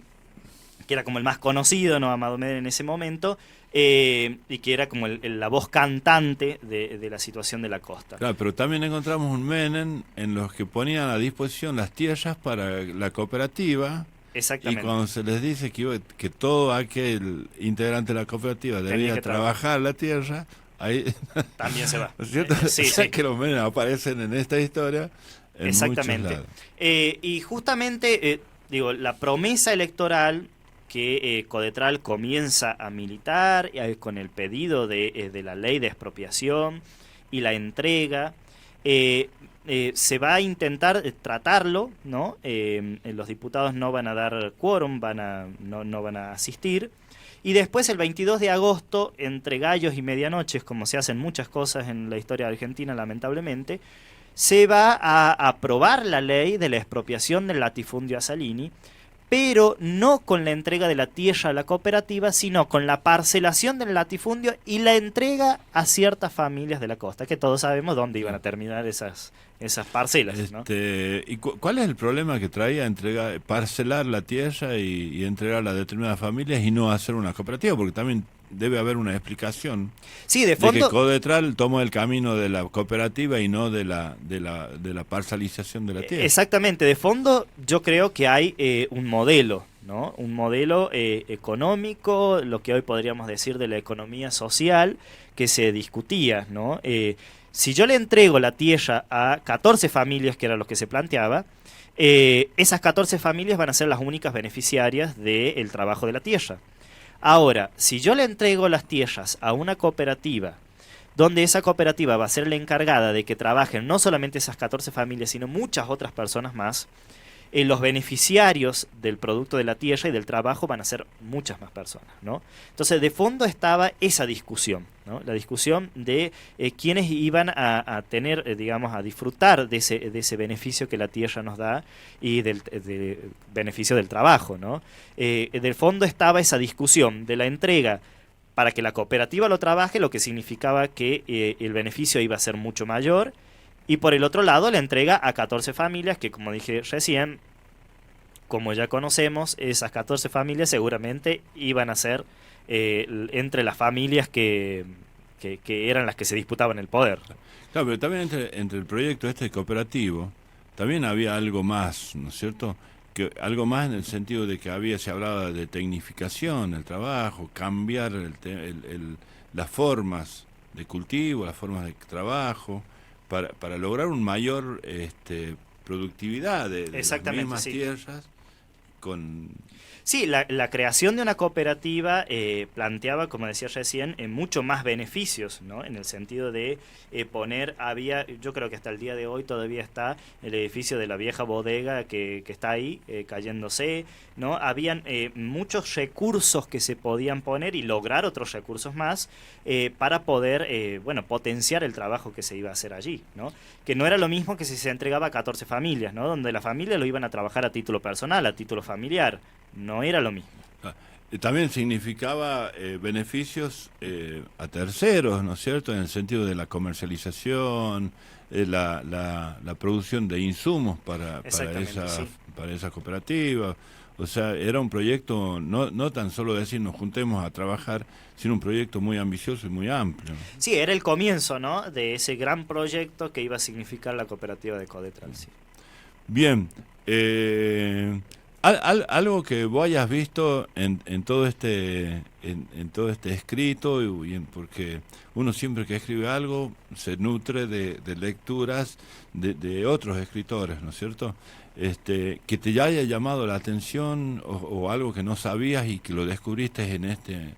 [SPEAKER 2] era como el más conocido, ¿no? Amado Menem en ese momento, y que era como la voz cantante de la situación de la costa.
[SPEAKER 1] Claro, pero también encontramos un Menem en los que ponían a disposición las tierras para la cooperativa.
[SPEAKER 2] Exactamente.
[SPEAKER 1] Y cuando se les dice que todo aquel integrante de la cooperativa debía trabajar la tierra, ahí
[SPEAKER 2] también se va.
[SPEAKER 1] ¿No es cierto?
[SPEAKER 2] Sí,
[SPEAKER 1] o sea,
[SPEAKER 2] sí.
[SPEAKER 1] que los Menem aparecen en esta historia en
[SPEAKER 2] exactamente.
[SPEAKER 1] Muchos lados.
[SPEAKER 2] Y justamente, digo, la promesa electoral que Codetral comienza a militar con el pedido de la ley de expropiación y la entrega, se va a intentar tratarlo, ¿no? Los diputados no van a dar quórum, no van a asistir. Y después, el 22 de agosto, entre gallos y medianoches, como se hacen muchas cosas en la historia de Argentina, lamentablemente, se va a aprobar la ley de la expropiación del latifundio Azzalini, pero no con la entrega de la tierra a la cooperativa, sino con la parcelación del latifundio y la entrega a ciertas familias de la costa, que todos sabemos dónde iban a terminar esas parcelas, ¿no?
[SPEAKER 1] ¿Y cuál es el problema que traía parcelar la tierra y entregarla a determinadas familias y no hacer una cooperativa? Porque también debe haber una explicación.
[SPEAKER 2] Sí, de fondo,
[SPEAKER 1] de que Codetral tomó el camino de la cooperativa y no de la parcelización de la tierra.
[SPEAKER 2] Exactamente, de fondo yo creo que hay un modelo, ¿no? Un modelo económico, lo que hoy podríamos decir de la economía social, que se discutía, ¿no? Si yo le entrego la tierra a 14 familias, que era lo que se planteaba, esas 14 familias van a ser las únicas beneficiarias del trabajo de la tierra. Ahora, si yo le entrego las tierras a una cooperativa, donde esa cooperativa va a ser la encargada de que trabajen no solamente esas 14 familias, sino muchas otras personas más, los beneficiarios del producto de la tierra y del trabajo van a ser muchas más personas, ¿no? Entonces, de fondo estaba esa discusión, ¿no? La discusión de quiénes iban a tener, digamos, a disfrutar de ese beneficio que la tierra nos da y del beneficio del trabajo, ¿no? Del fondo estaba esa discusión de la entrega para que la cooperativa lo trabaje, lo que significaba que el beneficio iba a ser mucho mayor. Y por el otro lado, la entrega a 14 familias que, como dije recién, como ya conocemos, esas 14 familias seguramente iban a ser entre las familias que eran las que se disputaban el poder.
[SPEAKER 1] Claro, pero también entre el proyecto cooperativo, también había algo más, ¿no es cierto? Algo más en el sentido de que se hablaba de tecnificación del trabajo, cambiar las formas de cultivo, las formas de trabajo, para lograr un mayor productividad de las mismas tierras.
[SPEAKER 2] Sí, la creación de una cooperativa planteaba, como decía recién, mucho más beneficios, ¿no? En el sentido de yo creo que hasta el día de hoy todavía está el edificio de la vieja bodega que está ahí cayéndose, ¿no? Habían muchos recursos que se podían poner y lograr otros recursos más para poder, potenciar el trabajo que se iba a hacer allí, ¿no? Que no era lo mismo que si se entregaba a 14 familias, ¿no? Donde las familias lo iban a trabajar a título personal, a título familiar. No era lo mismo.
[SPEAKER 1] También significaba beneficios a terceros, ¿no es cierto? En el sentido de la comercialización, la producción de insumos para esa cooperativa. O sea, era un proyecto, no tan solo decir nos juntemos a trabajar, sino un proyecto muy ambicioso y muy amplio.
[SPEAKER 2] Sí, era el comienzo, ¿no? De ese gran proyecto que iba a significar la cooperativa de Codetral. Sí.
[SPEAKER 1] Bien. Algo que vos hayas visto en todo este escrito, porque uno siempre que escribe algo se nutre de lecturas de otros escritores, ¿no es cierto? Que te haya llamado la atención o algo que no sabías y que lo descubriste en este...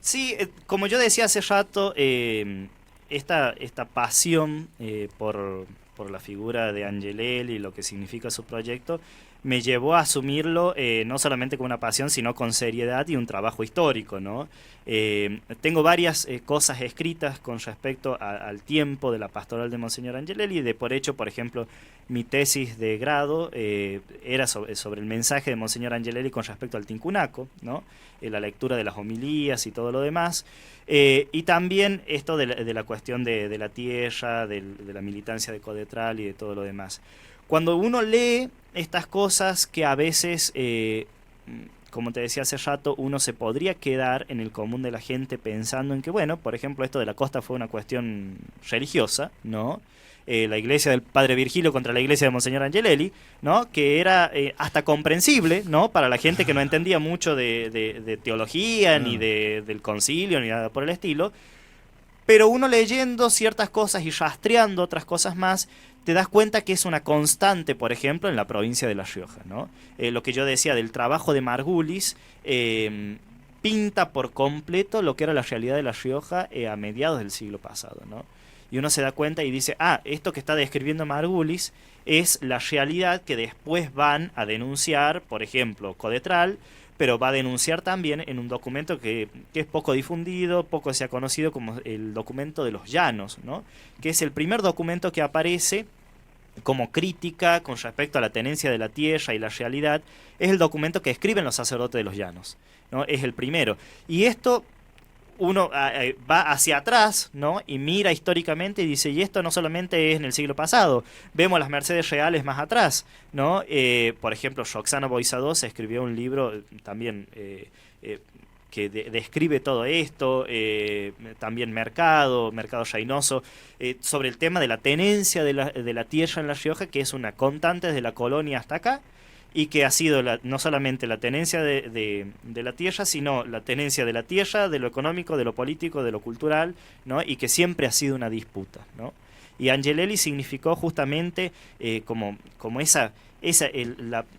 [SPEAKER 2] Sí, como yo decía hace rato, esta pasión por la figura de Angelelli y lo que significa su proyecto, me llevó a asumirlo no solamente con una pasión, sino con seriedad y un trabajo histórico, ¿no? Tengo varias cosas escritas con respecto al tiempo de la pastoral de Monseñor Angelelli. Por hecho, por ejemplo, mi tesis de grado era sobre el mensaje de Monseñor Angelelli con respecto al Tincunaco, ¿no? La lectura de las homilías y todo lo demás. Y también esto de la cuestión de la tierra, de la militancia de Codetral y de todo lo demás. Cuando uno lee estas cosas que a veces, como te decía hace rato, uno se podría quedar en el común de la gente pensando en que, bueno, por ejemplo, esto de la costa fue una cuestión religiosa, ¿no? La iglesia del Padre Virgilio contra la iglesia de Monseñor Angelelli, ¿no? Que era hasta comprensible, ¿no? Para la gente que no entendía mucho de teología, ni del concilio, ni nada por el estilo. Pero uno leyendo ciertas cosas y rastreando otras cosas más, te das cuenta que es una constante, por ejemplo, en la provincia de La Rioja, ¿no? Lo que yo decía del trabajo de Margulis pinta por completo lo que era la realidad de La Rioja a mediados del siglo pasado, ¿no? Y uno se da cuenta y dice, esto que está describiendo Margulis es la realidad que después van a denunciar, por ejemplo, Codetral, pero va a denunciar también en un documento que es poco difundido, poco se ha conocido como el documento de los llanos, ¿no? Que es el primer documento que aparece como crítica con respecto a la tenencia de la tierra y la realidad, es el documento que escriben los sacerdotes de los llanos, ¿no? Es el primero. Y esto uno va hacia atrás, ¿no? Y mira históricamente y dice, y esto no solamente es en el siglo pasado, vemos las Mercedes Reales más atrás, ¿no? Por ejemplo, Roxana Boissadó escribió un libro también que describe todo esto, también Mercado Reynoso, sobre el tema de la tenencia de la tierra en La Rioja, que es una constante desde la colonia hasta acá, y que ha sido no solamente la tenencia de la tierra, sino la tenencia de la tierra, de lo económico, de lo político, de lo cultural, ¿no? Y que siempre ha sido una disputa, ¿no? Y Angelelli significó justamente como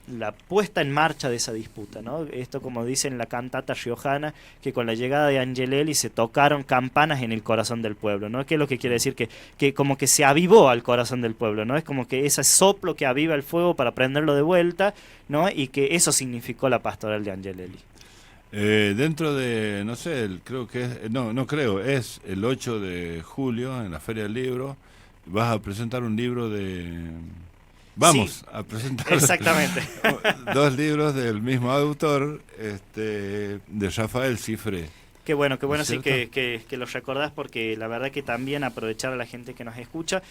[SPEAKER 2] la puesta en marcha de esa disputa, ¿no? Esto, como dice en la cantata riojana, que con la llegada de Angelelli se tocaron campanas en el corazón del pueblo, ¿no? ¿Qué es lo que quiere decir? Que como que se avivó al corazón del pueblo, ¿no? Es como que ese soplo que aviva el fuego para prenderlo de vuelta, ¿no? Y que eso significó la pastoral de Angelelli.
[SPEAKER 1] Dentro de, no sé, creo que es, no creo, es el 8 de julio en la Feria del Libro, vas a presentar un libro Vamos a presentar
[SPEAKER 2] exactamente.
[SPEAKER 1] 2 libros del mismo autor, de Rafael Cifré.
[SPEAKER 2] Qué bueno sí que los recordás, porque la verdad que también aprovechar a la gente que nos escucha.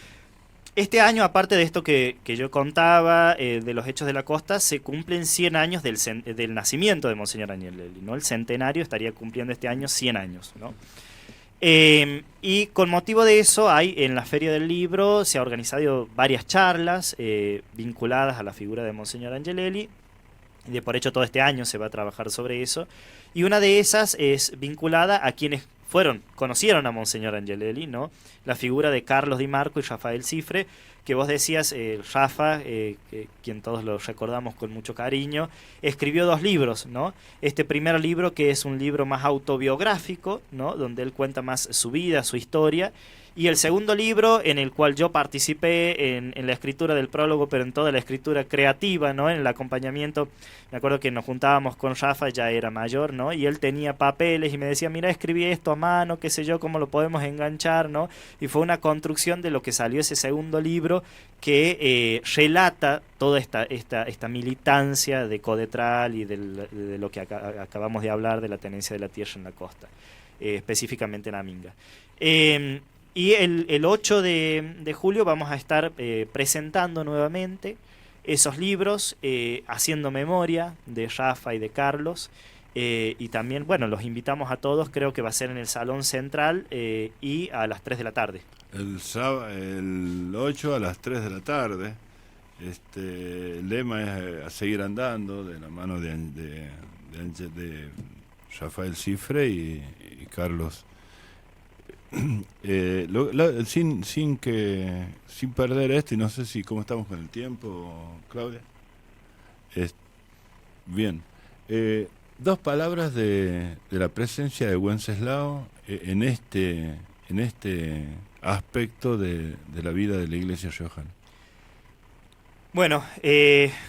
[SPEAKER 2] Este año, aparte de esto que yo contaba, de los Hechos de la Costa, se cumplen 100 años del nacimiento de Monseñor Agnelli, ¿no? El centenario estaría cumpliendo este año 100 años, ¿no? Y con motivo de eso, en la Feria del Libro se ha organizado varias charlas vinculadas a la figura de Monseñor Angelelli. De por hecho, todo este año se va a trabajar sobre eso. Y una de esas es vinculada a quienes conocieron a Monseñor Angelelli, ¿no? La figura de Carlos Di Marco y Rafael Cifre, que vos decías, Rafa, quien todos lo recordamos con mucho cariño, escribió 2 libros, ¿no? Este primer libro, que es un libro más autobiográfico, ¿no? Donde él cuenta más su vida, su historia, y el segundo libro, en el cual yo participé en la escritura del prólogo, pero en toda la escritura creativa, ¿no? En el acompañamiento. Me acuerdo que nos juntábamos con Rafa, ya era mayor, ¿no? Y él tenía papeles y me decía, mira, escribí esto a mano, qué sé yo, cómo lo podemos enganchar, ¿no? Y fue una construcción de lo que salió ese segundo libro, que relata toda esta militancia de Codetral y de lo que acabamos de hablar, de la tenencia de la tierra en la costa, específicamente en Aminga. Y el 8 de julio vamos a estar presentando nuevamente esos libros, haciendo memoria de Rafa y de Carlos, y también, bueno, los invitamos a todos, creo que va a ser en el Salón Central y a las 3 de la tarde.
[SPEAKER 1] El 8 a las 3 de la tarde. El lema es a seguir andando, de la mano de Rafael Cifre y Carlos. Sin perder esto, y no sé cómo estamos con el tiempo, Claudia. Bien. 2 palabras de la presencia de Wenceslao en este aspecto de la vida de la Iglesia riojana.
[SPEAKER 2] Bueno,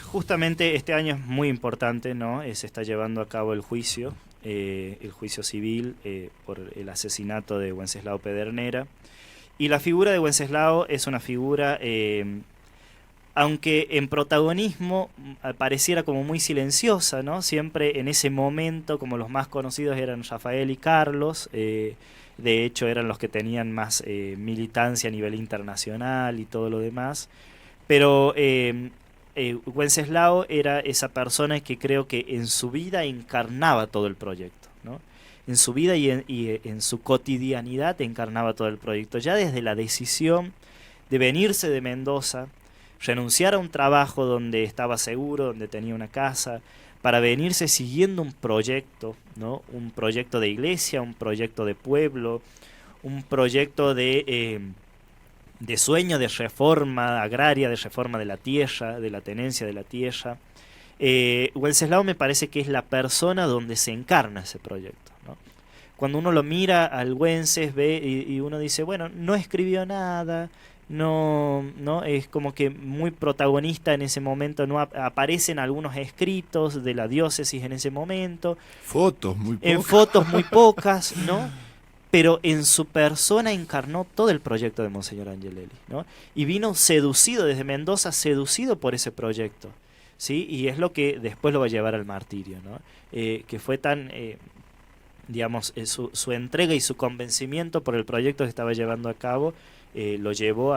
[SPEAKER 2] justamente este año es muy importante, ¿no? Se está llevando a cabo el juicio civil por el asesinato de Wenceslao Pedernera. Y la figura de Wenceslao es una figura, aunque en protagonismo pareciera como muy silenciosa, ¿no? Siempre en ese momento, como los más conocidos eran Rafael y Carlos, de hecho eran los que tenían más militancia a nivel internacional y todo lo demás. Pero Wenceslao era esa persona que creo que en su vida encarnaba todo el proyecto, ¿no? En su vida y en su cotidianidad encarnaba todo el proyecto. Ya desde la decisión de venirse de Mendoza, renunciar a un trabajo donde estaba seguro, donde tenía una casa, para venirse siguiendo un proyecto, ¿no? Un proyecto de iglesia, un proyecto de pueblo, un proyecto de sueño de reforma agraria, de reforma de la tierra, de la tenencia de la tierra. Wenceslao me parece que es la persona donde se encarna ese proyecto, ¿no? Cuando uno lo mira al Wences, ve y uno dice, bueno, no escribió nada, no es como que muy protagonista en ese momento, no aparecen algunos escritos de la diócesis en ese momento.
[SPEAKER 1] Fotos muy pocas.
[SPEAKER 2] En fotos muy pocas, ¿no? pero en su persona encarnó todo el proyecto de Monseñor Angelelli, ¿no? Y vino seducido desde Mendoza, seducido por ese proyecto, ¿sí? Y es lo que después lo va a llevar al martirio, ¿no? Que fue tan, digamos, su entrega y su convencimiento por el proyecto que estaba llevando a cabo, lo llevó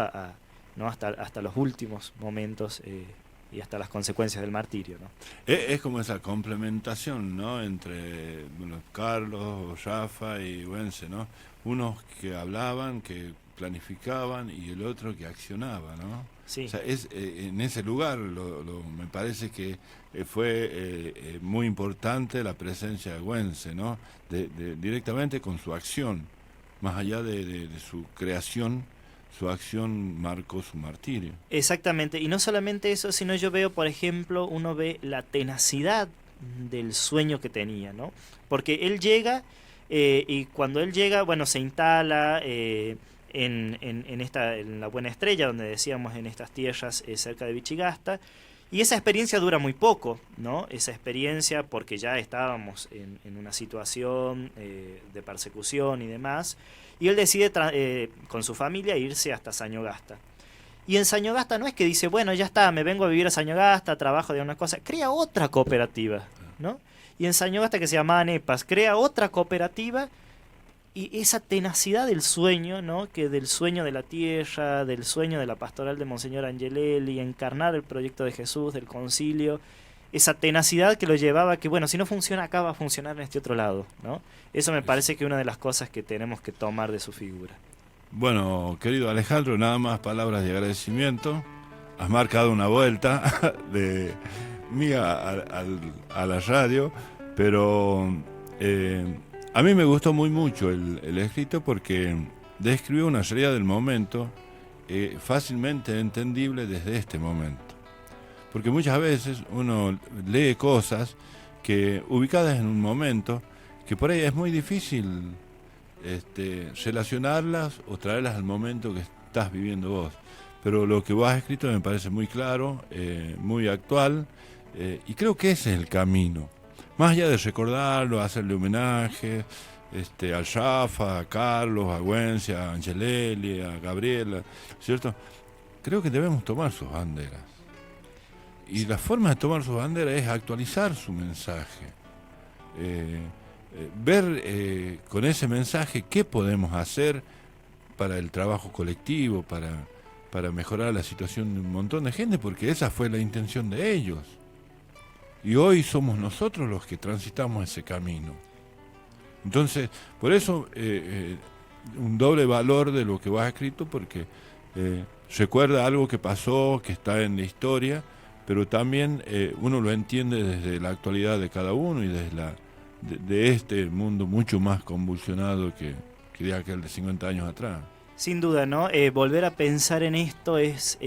[SPEAKER 2] ¿no? hasta los últimos momentos y hasta las consecuencias del martirio, ¿no?
[SPEAKER 1] Es como esa complementación, ¿no? Entre Carlos, Rafa y Güense, ¿no? Unos que hablaban, que planificaban y el otro que accionaba, ¿no?
[SPEAKER 2] Sí.
[SPEAKER 1] O sea, en ese lugar me parece que fue muy importante la presencia de Güense, ¿no? Directamente con su acción, más allá de su creación. Su acción marcó su martirio.
[SPEAKER 2] Exactamente, y no solamente eso, sino yo veo, por ejemplo, uno ve la tenacidad del sueño que tenía, ¿no? Porque él llega, y cuando él llega, bueno, se instala en la Buena Estrella, donde decíamos, en estas tierras cerca de Vichigasta, y esa experiencia dura muy poco, ¿no? Esa experiencia, porque ya estábamos en una situación de persecución y demás, y él decide con su familia irse hasta Sañogasta. Y en Sañogasta no es que dice, bueno, ya está, me vengo a vivir a Sañogasta, trabajo de una cosa, crea otra cooperativa, ¿no? Y en Sañogasta, que se llamaba Nepas, crea otra cooperativa, y esa tenacidad del sueño, ¿no? Que del sueño de la tierra, del sueño de la pastoral de Monseñor Angelelli, encarnar el proyecto de Jesús, del concilio, esa tenacidad que lo llevaba a que, bueno, si no funciona acá, va a funcionar en este otro lado, ¿no? Eso me parece que es una de las cosas que tenemos que tomar de su figura.
[SPEAKER 1] Bueno, querido Alejandro, nada más palabras de agradecimiento. Has marcado una vuelta de mía a la radio, pero a mí me gustó muy mucho el escrito porque describió una realidad del momento fácilmente entendible desde este momento. Porque muchas veces uno lee cosas que ubicadas en un momento que por ahí es muy difícil relacionarlas o traerlas al momento que estás viviendo vos. Pero lo que vos has escrito me parece muy claro, muy actual, y creo que ese es el camino. Más allá de recordarlo, hacerle homenaje al Rafa, a Carlos, a Güense, a Angelelli, a Gabriela, ¿cierto? Creo que debemos tomar sus banderas. Y la forma de tomar sus banderas es actualizar su mensaje. Ver con ese mensaje qué podemos hacer para el trabajo colectivo, para mejorar la situación de un montón de gente, porque esa fue la intención de ellos. Y hoy somos nosotros los que transitamos ese camino. Entonces, por eso un doble valor de lo que vos has escrito, porque recuerda algo que pasó, que está en la historia, pero también uno lo entiende desde la actualidad de cada uno y desde de este mundo mucho más convulsionado que de aquel de 50 años atrás.
[SPEAKER 2] Sin duda, ¿no? Volver a pensar en esto es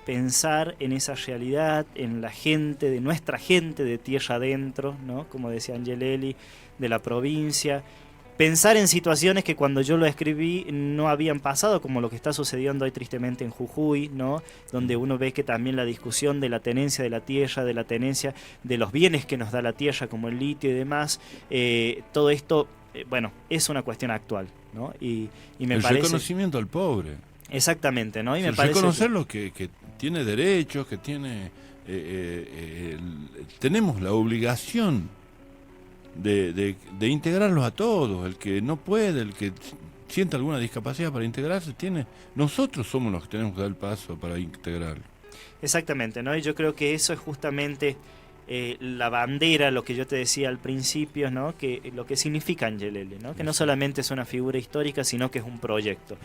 [SPEAKER 2] pensar en esa realidad, en la gente, de nuestra gente de tierra adentro, ¿no? Como decía Angelelli, de la provincia. Pensar en situaciones que cuando yo lo escribí no habían pasado, como lo que está sucediendo hoy tristemente en Jujuy, ¿no? Donde uno ve que también la discusión de la tenencia de la tierra, de la tenencia de los bienes que nos da la tierra, como el litio y demás, todo esto, bueno, es una cuestión actual, ¿no? Y me parece...
[SPEAKER 1] El reconocimiento al pobre.
[SPEAKER 2] Exactamente, ¿no? Y me
[SPEAKER 1] parece reconocerlo que tiene derechos, que tiene... tenemos la obligación de integrarlos a todos. El que no puede, el que sienta alguna discapacidad para integrarse, nosotros somos los que tenemos que dar el paso para integrarlo.
[SPEAKER 2] Exactamente, ¿no? Y yo creo que eso es justamente la bandera, lo que yo te decía al principio, ¿no? Que lo que significa Angelelli, ¿no? Que no solamente es una figura histórica, sino que es un proyecto.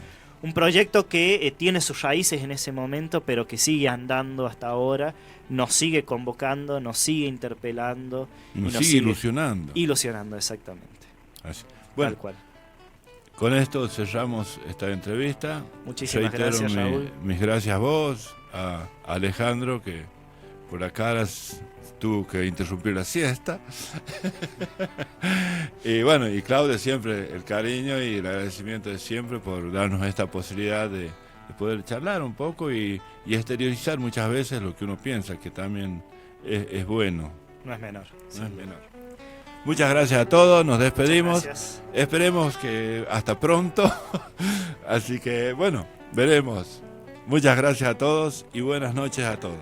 [SPEAKER 2] Un proyecto que tiene sus raíces en ese momento, pero que sigue andando hasta ahora, nos sigue convocando, nos sigue interpelando.
[SPEAKER 1] Y nos sigue ilusionando.
[SPEAKER 2] Ilusionando, exactamente.
[SPEAKER 1] Así. Bueno,
[SPEAKER 2] tal cual. Con
[SPEAKER 1] esto cerramos esta entrevista.
[SPEAKER 2] Muchísimas gracias, Raúl.
[SPEAKER 1] Mis gracias a vos, a Alejandro, que por acá tuvo que interrumpir la siesta. Y bueno, y Claudia, siempre el cariño y el agradecimiento de siempre por darnos esta posibilidad de poder charlar un poco y exteriorizar muchas veces lo que uno piensa, que también es bueno.
[SPEAKER 2] No es menor.
[SPEAKER 1] No es menor. Muchas gracias a todos, nos despedimos.
[SPEAKER 2] Gracias.
[SPEAKER 1] Esperemos que hasta pronto. Así que bueno, veremos. Muchas gracias a todos y buenas noches a todos.